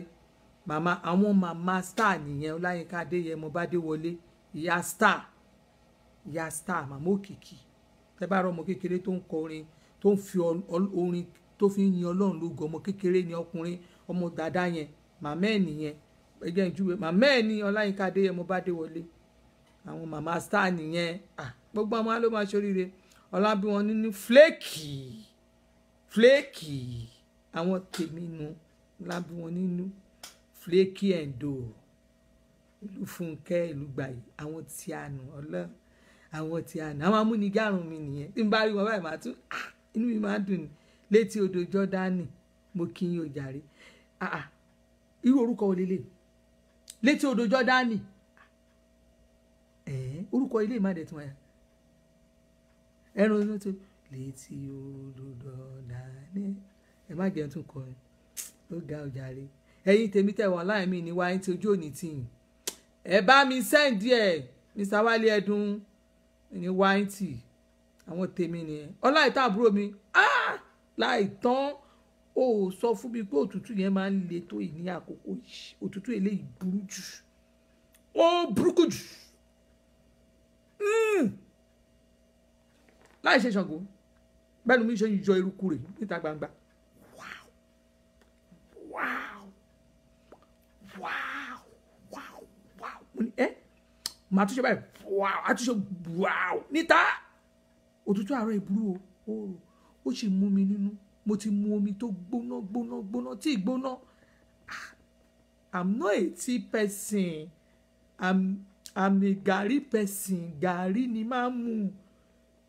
A: màmá àwọn màmá star nìyẹn Ọláyínká Adéyẹmọ Bádéwọlé ìyá star màmá òkìkí tẹ́ bá rọ ọmọ kékeré tó ń kọ orin tó ń fi orin tó fi ń yin Ọlọ́run lógo ọmọ kékeré ni ọkùnrin ọmọ dàda yẹn màmá ẹ̀ nìyẹn ẹgbẹ́ ìjúwe màmá ẹ̀ ní Ọláyínká Adéyẹmọ Bádéwọlé àwọn màmá star nìyẹn gbogbo àwọn ló máa ṣoríire ọlábí wọn nínú flaky àwọn tèmi nu lábí wọn nínú flaky endo Olúfúnkẹ́ Ìlúgbàyí àwọn tí a nù Ọlọ́run àwọn tí a nù àwọn amúnigárùn mi nìyẹn tí n bá rí wọn báyìí máa tún inú mi máa dùn ní létí odò Jọ́dánì mo kí yín o jàre irú orúkọ wo lélẹ̀ létí odò Jọ́dánì orúkọ ilé ìmàdé tí wọn yà ẹran ló tó létí odò Jọ́dánì ẹ má jẹun tún kọrin ó ga ọjàre ẹ̀yin tèmi tẹwọn láì mí ní wáyé tí ojú òní tì yín ẹ bá mi sẹ́ǹdì ẹ̀ Mr. Wálé Ẹdùn ní wáyé tì àwọn tèmi nìyẹn Ọláìtàn àbúrò mi láìtàn ó sọ fún mi pé òtútù yẹn máa ń le tó ìní àkókò yìí òtútù eléyìí burú jù ó burúkú jù láì ṣe Ṣàngó bẹ́ẹ̀ ni mi ṣe ń yọ eruku rẹ̀ níta gbangba màá tún ṣe báyìí àtúnṣe níta òtútù àárọ̀ ìburú ó sì mú mi nínú mo ti mu omi tó gbóná tí ìgbóná I'm not a tea person I'm a gàrí person gàrí ni máa ń mu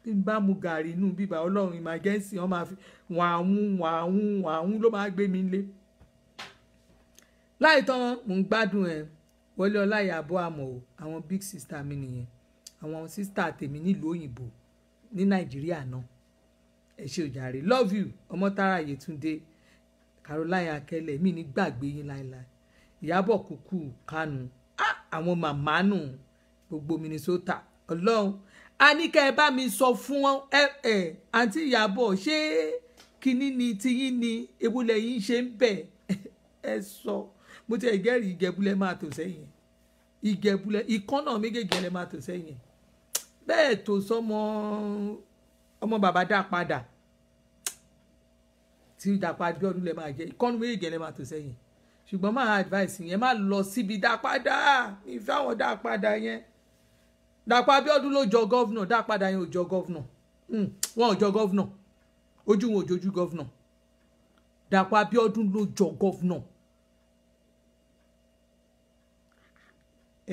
A: bí n bá mu gàrí inú bíbá Ọlọ́run emergency wọn máa fi wàhún ló máa gbé mi lé láìtàn mò ń gbádùn ẹ Wọlé Ọláìyàbọ̀ àmọ́ o àwọn big sister mi nìyẹn àwọn sister tèmi nílùú òyìnbó ní Nàìjíríà náà ẹ ṣé òjàre love you Ọmọ́tárà Yétúndé Caroline Akẹ́lẹ̀ mi ní gbàgbé yín láéláé Ìyábọ̀ Kúkú Kánù àwọn màmá nù gbogbo Minnesota Ọlọ́run a ní kẹ́ ẹ bá mi sọ fún àǹtí Ìyábọ̀ ṣé kinní ni tiyín ni ebúlẹ̀ yín ṣe ń bẹ̀ ẹ sọ mo ti ẹ̀gẹ́rì Ìgẹ̀búlẹ̀ máa tò sẹ́yìn Ìgẹ̀búlẹ̀ ìkànnà méjèèjì ẹ̀ máa tò sẹ́yìn bẹ́ẹ̀ tó sọmọ ọmọ bàbá dá padà tí Dàpọ̀ Abíọ́dún lè máa jẹ ìkọ́nù méjì lè máa tò sẹ́yìn ṣùgbọ́n máa advice yẹn má lọ síbi Dápadà ìfẹ́ àwọn Dápadà yẹn Dàpọ̀ Abíọ́dún ló jọ gọ́vnà Dápadà yẹn ò jọ gọ́vnà wọn ò jọ gọ́vnà ojú wọn ò jojú gọ́vnà Dàpọ̀ Abíọ́dún ló jọ gọ́vnà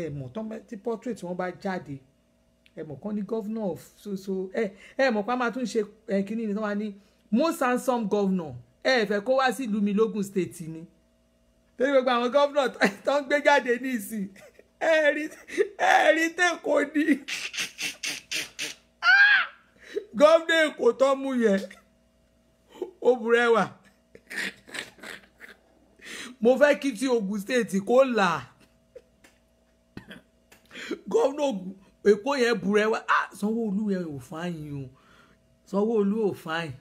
A: ẹ mọ̀ tán tí portrait wọn bá jáde ẹ mọ̀ kán ní governor of so ẹ mọ̀ pa máa tún ṣe kínní ni tán wá ní most handsome governor ẹ fẹ́ kó wá sí ìlú mi lógùn state ni torí gbogbo àwọn governor tó ń gbé jáde ní ìsìn ẹ rí tẹ́kọ̀ọ́ ní governor Èkó tó mú yẹn ó burẹ́wà mo fẹ́ kí ti Ògùn state kó là governor Èkó yẹn burẹ́wà Sanwó-Olú yẹn ò fáyìn o Sanwó-Olú ò fáyìn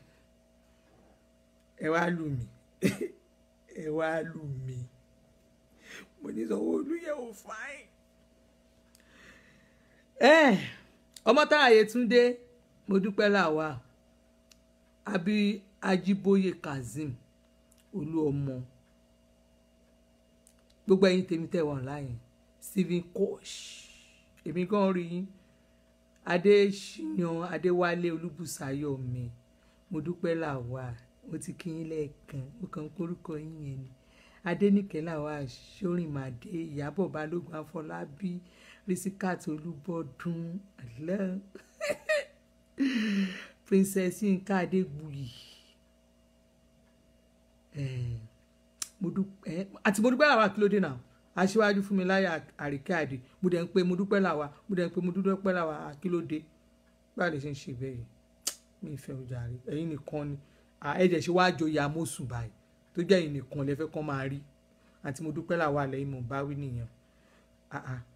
A: ẹ wá lù mí ẹ wá lù mí mo ní Sanwó-Olú yẹn ò fáyìn Ọmọ́táyọ̀ Yétúndé mo dúpẹ́ làwà àbí Ajíbóyè Kazeem Olúọmọ gbogbo ẹ̀yin tèmi tẹ́ wà online Stephen Kosh èmi gan rí yín Adéṣíyan Adéwálé Olúbùsáyọ̀ mi mo dúpẹ́ làwà mo ti kí yín lẹ́ẹ̀kan mo kàn ń korúkọ yín yẹn ni Adéníkẹ́ làwà Ṣórìnmàdé Ìyábọ̀ Balógun Afọlábí Rìsíkàt Olúbọdún àlọ́ Princess Yínká Adégbùyì mo dúpẹ́ làwà kí ló dé náà Aṣíwájú Fúnmiláyọ̀ Àríkẹ́ Àdé mo dẹ̀ ń pé mo dúpẹ́ làwà mo dẹ̀ ń pé mo dúpẹ́ làwà kí ló dé bá lè ṣe ń ṣe bẹ́ẹ̀ mi ìfẹ́ ọjà rí ẹ̀yin nìkan ni ẹ̀jẹ̀ ṣe wá joyè amósùn báyìí tó jẹ́ ẹ̀yin nìkan lẹ́fẹ́ kán máa rí àti mo dúpẹ́ làwà lẹ́yìn mo bá wí nìyẹn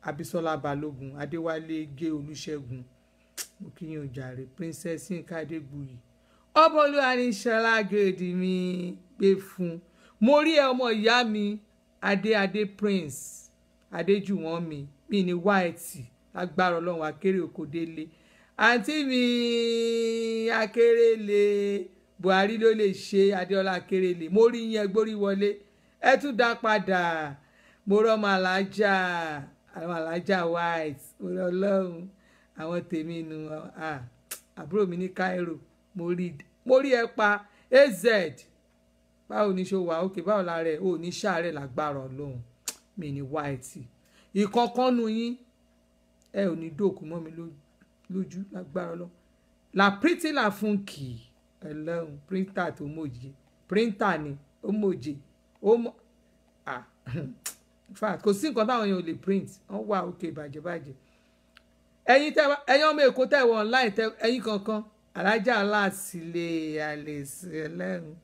A: Abísọ́lá Balógun Adéwálé Gé Olúṣẹ́gun mo kí yín ọjà rí Princess Yínká Adégbùyì Ọbọ̀lúwa ní Ṣọlá gèdè mi gbé fún mo rí ẹ ọmọ ìyá mi Adé Prince Adéjùwọ̀n mi ní white lágbára Ọlọ́run Akéré Òkòdélé àǹtí mi Akérèlé Buhari ló lè ṣe Adéọlá Akérèlé mo rí yẹn gbórí wọlé ẹ tún dá padà mo rọ ọmọ alájà white mo rọ Ọlọ́run àwọn tèmi nu àbúrò mi ní Cairo mo rí ẹ pa AZ báwo ni ṣó wà òkè báwo la rẹ ò ní ṣàárẹ̀ lágbára Ọlọ́run mi ní white ìkọ̀ọ̀kan yín ẹ ò ní dòkú mọ́ mi lójú lágbára Ọlọ́run la pretty la funky Ọlọ́run printer tó mòye printer ni ó mòye ó mọ in fact kò sí nǹkan táwọn èèyàn ò lè print wọ́n wà òkè bàjẹ́bàjẹ́ ẹ̀yin ọmọ Èkó tẹ̀ wọ online ẹ̀yin kankan alájà aláàsílẹ̀ àlèsí Ọlọ́run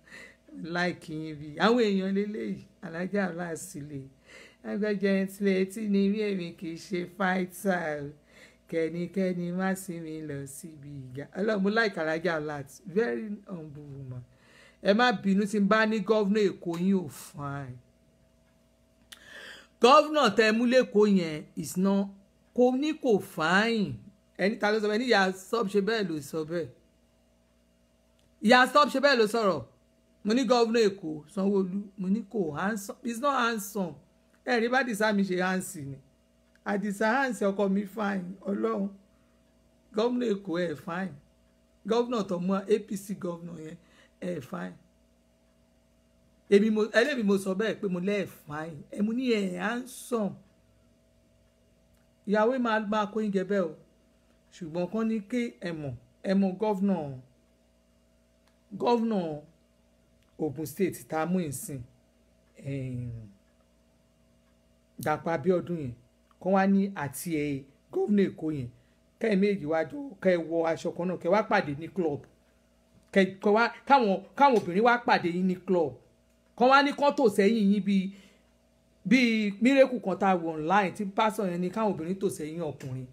A: láìkì yín bí àwọn èèyàn lélẹ́yìí alájà aláàsílẹ̀ agbẹ́jẹ́ tilẹ̀ tí ní rí èmi kì í ṣe fáìtà kẹ́nikẹ́ni má sí mi lọ síbi ìjà Ọlọ́run mo láìkì alájà aláàsí very humble woman ẹ má bínú tí n bá ní gọ́vnà Èkó yín ò fine gọ́vnà tẹ mú lẹ́kọ̀ọ́ yẹn is not kò ní kò fine ẹni ta ló sọ bẹ́ẹ̀ ní ìyá stop ṣe bẹ́ẹ̀ ló sọ bẹ́ẹ̀ ìyá stop ṣe bẹ́ẹ̀ ló sọ̀rọ̀ mo ní gọ́vnà Èkó Sanwó-Olú mo ní kò handsome it's not handsome ẹ̀rí bá dìsá mi ṣe hansi ni àdìsá hansi ọkọ mi fine Ọlọ́run gọ́vnà Èkó ẹ̀ fine gọ́vnà tó mú APC gọ́vnà yẹn ẹ̀ fine ẹlẹ́mi mo sọ bẹ́ẹ̀ pé mo lẹ́ẹ̀ fine ẹ̀ mo ní ẹ̀ handsome ìyàwó máa kó yín jẹ bẹ́ẹ̀ o ṣùgbọ́n kán ní ké ẹ̀mọ̀ gọ́vnà Ògùn state tá a mú ìsìn Dàpọ̀ Abíọ́dún yẹn kán wá ní àti gọ́vnà Èkó yẹn kẹ́ ẹ̀ méjì wá jọ kẹ́ ẹ wọ aṣọ kan náà kẹ́ wá pàdé ní club káwọn obìnrin wá pàdé yín ní club kán wá ní kán tò sẹ́yìn yín bíi mírèkù kan tá a wọ online tí pásọ yẹn ní káwọn obìnrin tò sẹ́yìn ọkùnrin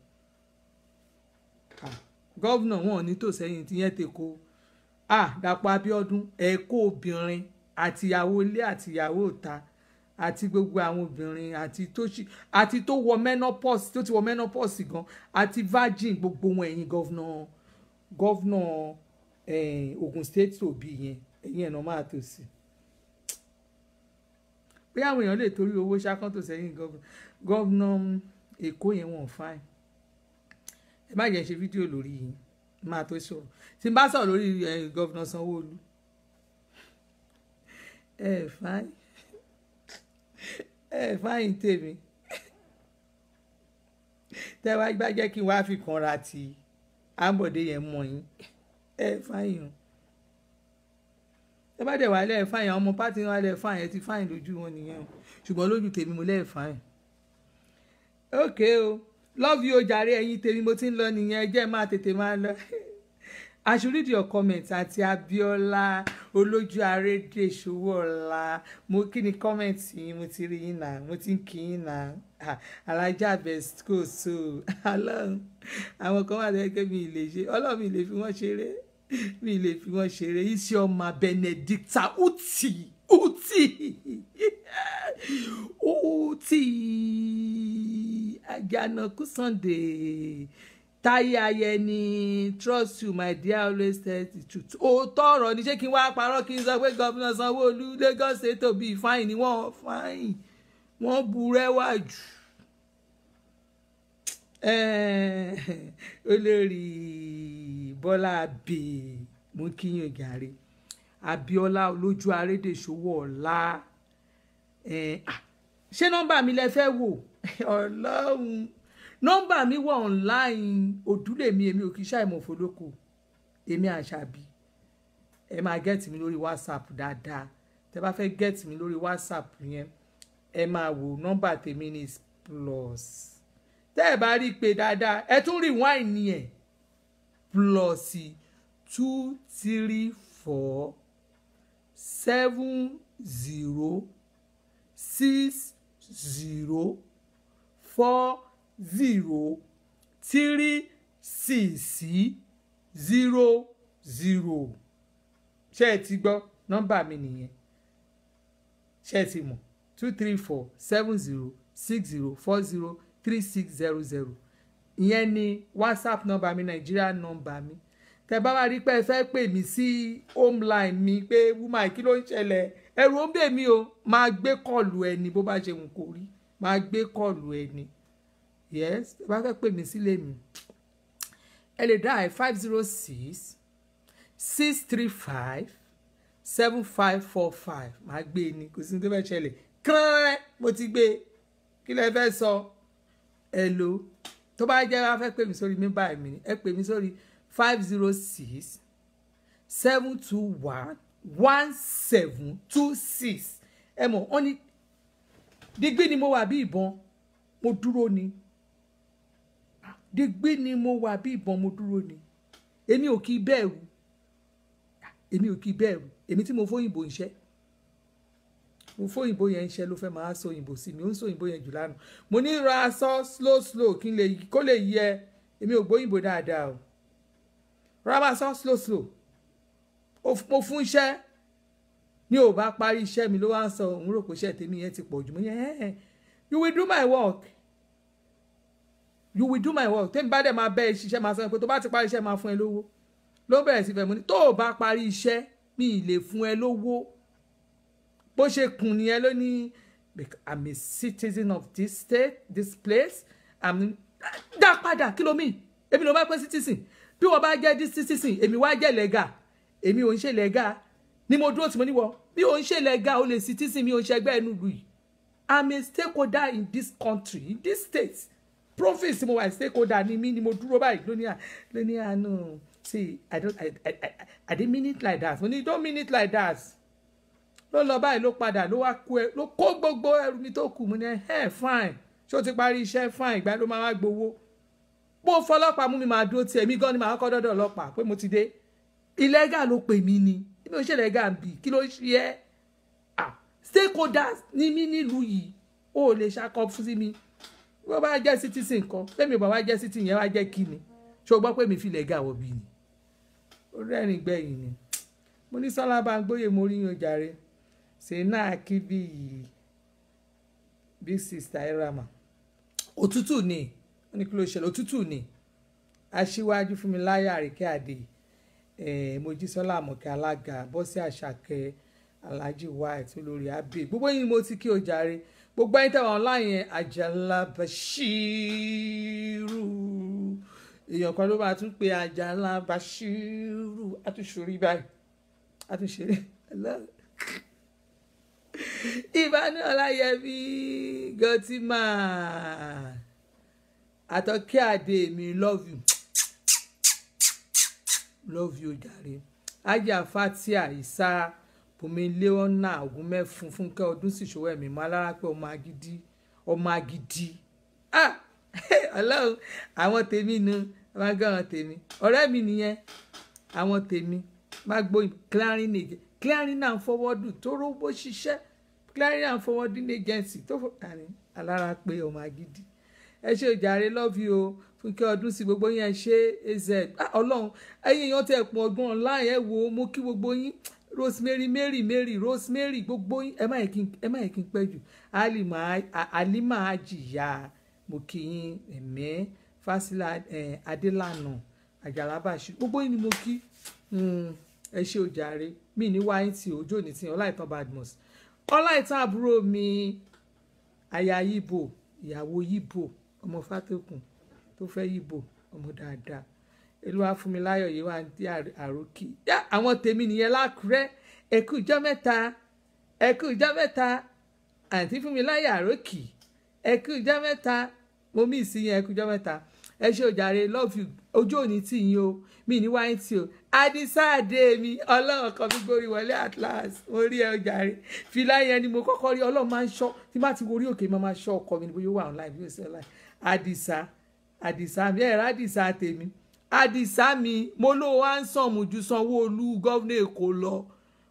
A: gọ́vnà wọn ò ní tò sẹ́yìn tí yẹn tèkó Dàpọ̀ Abíọ́dún ẹ̀kọ́ obìnrin àtìyàwó ilé àtìyàwó ìta àti gbogbo àwọn obìnrin àti tó wọ menopause tó ti wọ menopause gan àti virgin gbogbo wọn ẹ̀yin gọ́vnà Ògùn state òbí yẹn ẹ̀yìn ẹ̀nà máa tò sí pé àwọn èèyàn lè torí owó ṣákán tó sẹ́yìn gọ́vnà Èkó yẹn wọ́n fáìn ẹ má jẹ́ ṣe fídíò lórí yìí máa tó sọ̀rọ̀ tí n bá sọ̀rọ̀ lórí gọ́vnà Sanwó-Olú fáìn tèmi tẹ́ wá gbá jẹ́ kí n wá fi kanra ti Ambode yẹn mọ̀ yín fáìn o ẹ bá dẹ̀ wá lẹ́ẹ̀ fáìn àwọn ọmọ pátì wá lẹ́ẹ̀ fáìn ẹ ti fáìn lójú wọn nìyẹn o ṣùgbọ́n lójú tèmi mo lẹ́ẹ̀ fáìn ok o love you o jàre ẹ̀yin tèmi mo ti ń lọ nìyẹn ẹ jẹ́ máa tètè máa lọ I should read your comments àti Abiola olójú arédè Ṣòwòọlá mo kí ni comment yín mo ti rí yín náà mo ti ń kí yín náà alájà best kò so Ọlọ́run àwọn kan wà lẹ́gẹ́ mi lè ṣe Ọlọ́run mi lè fi wọ́n ṣeré mi lè fi wọ́n ṣeré Isioma Benedicta Uti Àjànàkú Sunday Táyé Ayẹni trust you my dear always tell the truth òótọ́ ọ̀rọ̀ ni ṣé kí n wá parọ́ kí n sọ pé gómìnà Sanwó-Olú Lagos State tó bí fáìn ni wọ́n fáìn wọ́n burẹ́wà jù olórí Bọ́lá Abè mú kíyàn gàrí Abíọ́lá olójú arédè Ṣòwòọlá ṣé nọ́mbà mi lẹ fẹ́ wò Ọlọ́run nọ́mbà mi wà online Òdúlèmi èmi ò kì í ṣàìmọ̀ fọlọ́kọ èmi Àṣàbí ẹ máa get mi lórí WhatsApp dáadáa tẹ bá fẹ́ get mi lórí WhatsApp yẹn ẹ máa wò nọ́mbà tèmi ní plus tẹ́ ẹ bá rí i pé dáadáa ẹ tún rí wáìnì ẹ̀ plus 234 70 60 40 36 00 ṣé ẹ ti gbọ́ nọ́mbà mi nìyẹn ṣé ẹ ti mọ̀ 234 70 60 40 3600 ìyẹn ni WhatsApp nọ́mbà mi Nàìjíríà nọ́mbà mi tẹ́ bá wá rí pé ẹ fẹ́ pè mí sí home line mi pé woman kí ló ń ṣẹlẹ̀ ẹ̀rù ó ń bè mí o máa gbé kọ́ọ̀lù ẹni bó bá ṣe wù kó rí máa gbé kọ́ọ̀lù ẹni yes tẹ́ bá fẹ́ pè mí sílé mi ẹ lè dá 506 635 7545 máa gbé ni kò sí ní tó fẹ́ ṣẹlẹ̀ kán mo ti gbé kí lẹ fẹ́ sọ hello tó bá jẹ́ wá fẹ́ pè mí sórí mi báyìí mi ẹ pè mí sórí 506 721 1726 ẹ mọ̀ wọ́n ní digbí ni mo wà bí ìbọn mo dúró ni digbí ni mo wà bí ìbọn mo dúró ni èmi ò kì í bẹ̀rù èmi tí mo fóyìnbó ń ṣe mo fóyìnbó yẹn ń ṣe ló fẹ́ máa sọ òyìnbó sí mi ó ń sọ òyìnbó yẹn jù lánàá mo ní ra sọ slow kí n lè kó lè yẹ èmi ò gbóyìnbó dáadáa o ra máa sọ slow mo fún iṣẹ́ ní ò bá parí iṣẹ́ mi ló wá ń sọ òun rò pé iṣẹ́ tèmi yẹn ti pọ̀ jù mo yẹn you will do my work tèmi bá dẹ̀ máa bẹ́ ṣiṣẹ́ máa sọ pé tó bá ti parí iṣẹ́ máa fún ẹ lówó ló bẹ̀rẹ̀ sí fẹ́ mo ní tó o bá parí iṣẹ́ mi ì lè fún ẹ lówó bó ṣe kùn nìyẹn ló ní I'm a citizen of this state this place dá padà kí ló mì èmi ló bá pẹ́ citizen bí wọ́n bá jẹ́ this citizen èmi wá jẹ́ lẹ́gà èmi ò ń ṣe lẹ́gà ni mo dúró tí mo níwọ̀ bí ò ń ṣe lẹ́gà o lè citizen mi ò ń ṣẹgbẹ́ ẹnu lù yìí I'm a stakeholder in this country in this state province mo wà stakeholder ni mí ni mo dúró báyìí lónìí àánú see I didn't mean it like that mo ní don't mean it like that ló lọ báyìí ló padà ló wá kó gbogbo ẹrù mi tó kù mo ní fine ṣé o ti parí iṣẹ́ fine ìgbà ló máa wá gbowó bó fọlọ́pàá mú mi máa dúró tiẹ̀ mí gan ni màá kọ́ dọ́dọ̀ ọlọ́pàá pé mo ti dé illegal ló pè mí ni èmi ò ṣe illegal bì kí ló ṣe ẹ́ stakeholders ní mí nílùú yìí ó lè ṣàkọ fún sí mi wọ́n bá jẹ́ citizen kan fẹ́mi ò bá wá jẹ́ citizen yẹn wá jẹ́ kí ni ṣé o gbọ́ pé mi fi illegal wọ̀ bí ni ó rẹ́rìn gbẹ̀yìn ni mo ní Sọlá Bámgbóyè mo rí yan jàre ṣe náà kí bí yìí big sister erama òtútù ni wọ́n ní kí ló ṣẹlẹ̀ òtútù ni aṣíwájú fún mi láyà Àríkẹ́ Adé Mojísọ́lá Àmọ̀kẹ́ alága Bọ́sẹ̀ Àṣàkẹ́ Alhaji White olórí abe gbogbo yín ni mo ti kí o jàre gbogbo ẹ̀yin tẹ̀wọ̀n online yẹn Àjàlá Bashiru èèyàn kan ló máa tún pe Àjàlá Bashiru àtúnṣorí báyìí àtúnṣeré Ìbánú Ọláyẹmí Gọtímà Àtọ́kẹ́ Àdé mi love you jàre Ajá Fatia Isa Bùnmi Léọ́nà Ògúnmẹ́fun Fúnkẹ́ Ọdúnsìṣòwẹ̀mí mọ́ Alárápẹ́ ọmọ agidi Ọlọ́run àwọn tèmi nu máa gbọ́ àwọn tèmi ọ̀rẹ́ mi nìyẹn àwọn tèmi máa gbọ́ clearing and forwarding tó rówó ṣiṣẹ́ clearing and forwarding agency tó Alárápẹ́ ọmọ agidi ẹ ṣé òjàre love you o Fúnkẹ́ Ọdúnsì gbogbo yín ẹ ṣé az Ọlọ́run ẹ̀yin èèyàn tẹ̀ pọ̀ ọgbọ́n online ẹ wo mo kí gbogbo yín Rosemary gbogbo yín ẹ má yẹ kí n pẹ́ jù Alima Ajiya mo kí yín ẹ̀mẹ́ Fásilà Adélànà Àjàlá Bàṣírù gbogbo yín ni mo kí ẹ ṣé òjàre mi ní wáyé tí òjò ní tí Ọláìtàn Badmus Ọláìtàn àbúrò mi aya Yíbò ìyàwó Yíbò ọmọ Fátòkùn tó fẹ́ Yíbò ọmọ dáadáa Olúwafúnmiláyọ̀ yìí wà ní àrókì àwọn tèmi nìyẹn l'Ákúrẹ́ ẹkú ìjọ́ mẹ́ta àǹtí Fúnmiláyọ̀ àrókì ẹkú ìjọ́ mẹ́ta mo mí ìsìnyẹn ẹkú ìjọ́ mẹ́ta ẹ ṣé òjàre love you ojú òní tì yín o mi ní wáyé tí o Àdìsá Àdé mi Ọlọ́run kan mi gbórí wọlé atlas mo rí ẹ òjàre fìlà yẹn ni mo kọ́kọ́ rí Ọlọ́run máa ń ṣọ́ tí bá ti wo orí òkè máa ṣọ́ ọkọ mi ní bóyá wà online bí ó ṣe online Àdìsá mi ẹ̀rọ Àdìsá tèmi Àdìsá mi mo ló handsome ju Sanwó-Olú gọ́vnà Èkó lọ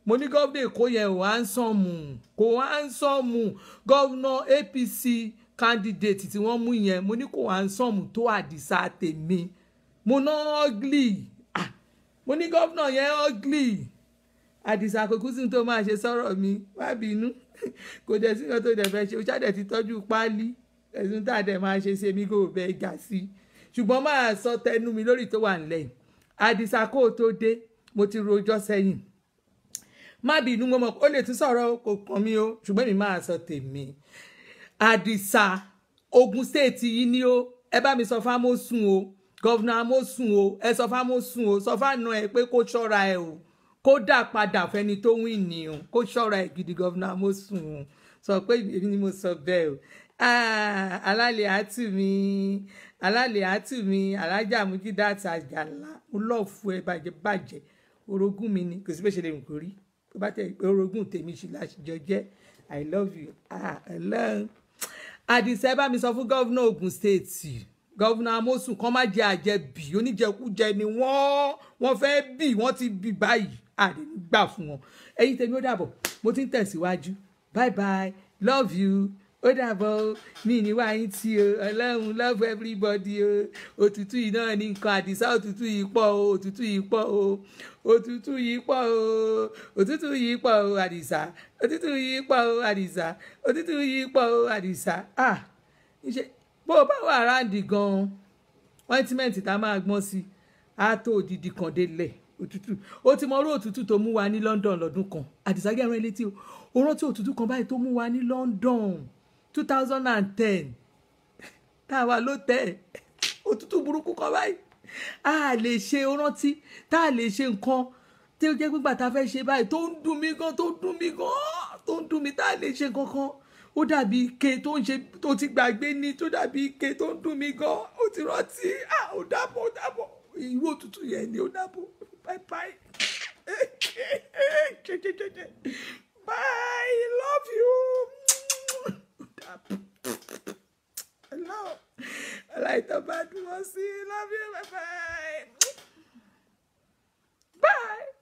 A: mo ní gọ́vnà Èkó yẹn ò handsome gọ́vnà APC candidate tí wọ́n mú yẹn mo ní kò handsome tó Àdìsá tèmi mo ná ugly mo ní gọ́vnà yẹn ugly Àdìsá kò kú sí tó máa ṣe sọ̀rọ̀ mi wá bínú kò dẹ̀ sí nǹkan tó dẹ̀ fẹ́ ṣe ó ṣàdẹ̀ ti tọ́jú páálí ẹ̀sùn tá a dẹ̀ máa ṣe ṣe mí kò bẹ́ẹ̀ gà sí ṣùgbọ́n máa sọ tẹnu mi lórí tó wà nílẹ̀ Àdìsá kó o tó dé mo ti rojọ́ sẹ́yìn má bínú mo mọ̀ ó lè tún sọ̀rọ̀ kò kàn mí o ṣùgbọ́n mi máa sọ tèmi Àdìsá Ògùn state yìí ni ó ẹ bá mi sọ fámọ́sùn o gọ́vnà Amosun o ẹ sọ fámọ́sùn o sọ fáànà ẹ pé kó ṣọ́ra ẹ o kó dà padà fẹ́ni tó wìn ní o kó ṣọ́ra ẹ gidi gọ́vnà Amosun o sọ pé èmi ni mo sọ bẹ́ẹ̀ o alálẹ̀ àtù mi alájà Mujidat Àjàlá mo lọ́ọ̀fù ẹ bàjẹ́ orogún mi ni kò sí bẹ́ẹ̀ ṣe lè rìn kórí tó bá tẹ̀ pé orogún tèmi ṣì láṣìjọ jẹ́ I love you hello Àdìsá ẹ bá mi sọ fún gọ́vnà Ògùn state gọ́vnà Amosun kan má jẹ àjẹbì oníjẹkújẹ ni wọ́n fẹ́ bì wọ́n ti bì báyìí àdéhùn gbà fún wọn ẹ̀yin tèmi ó dàbọ̀ mo ti ń tẹ̀síwájú bye bye love you ó dàbọ̀ mi ní wáyé tí o Ọlọ́run love everybody o òtútù yìí náà ní nǹkan Àdìsá òtútù yìí pọ̀ o òtútù yìí pọ̀ o òtútù yìí pọ̀ o òtútù yìí pọ̀ o Àdìsá òtútù yìí pọ̀ o Àdìsá òtútù yìí pọ̀ o Àdìsá bó o bá wà ráǹdì gan-an ointment tá a máa gbọ́n sí á tó òdìdí kan délẹ̀ òtútù ó ti mọ orú òtútù tó mú wa ní London lọ́dún kan Àdìsá gẹ́rán létí o ó rántí òtútù kan báyìí tó mú wa ní London 2010 tá a wà lótẹ̀ òtútù burúkú kan báyìí a lè ṣe ó rántí tá a lè ṣe nǹkan tí ó jẹ́ pípa tá a fẹ́ ṣe báyìí tó ń dùn mí gan tá a lè ṣe kankan ó dàbí ike tó ń ṣe tó ti gbàgbé ní tó dàbí ike tó ń dùn mí gan ó ti rántí ó dàbọ̀ irú òtútù yẹn ni ó dàbọ̀ bye bye bye love you hello Ọláìtàn Badmus love you bye bye bye.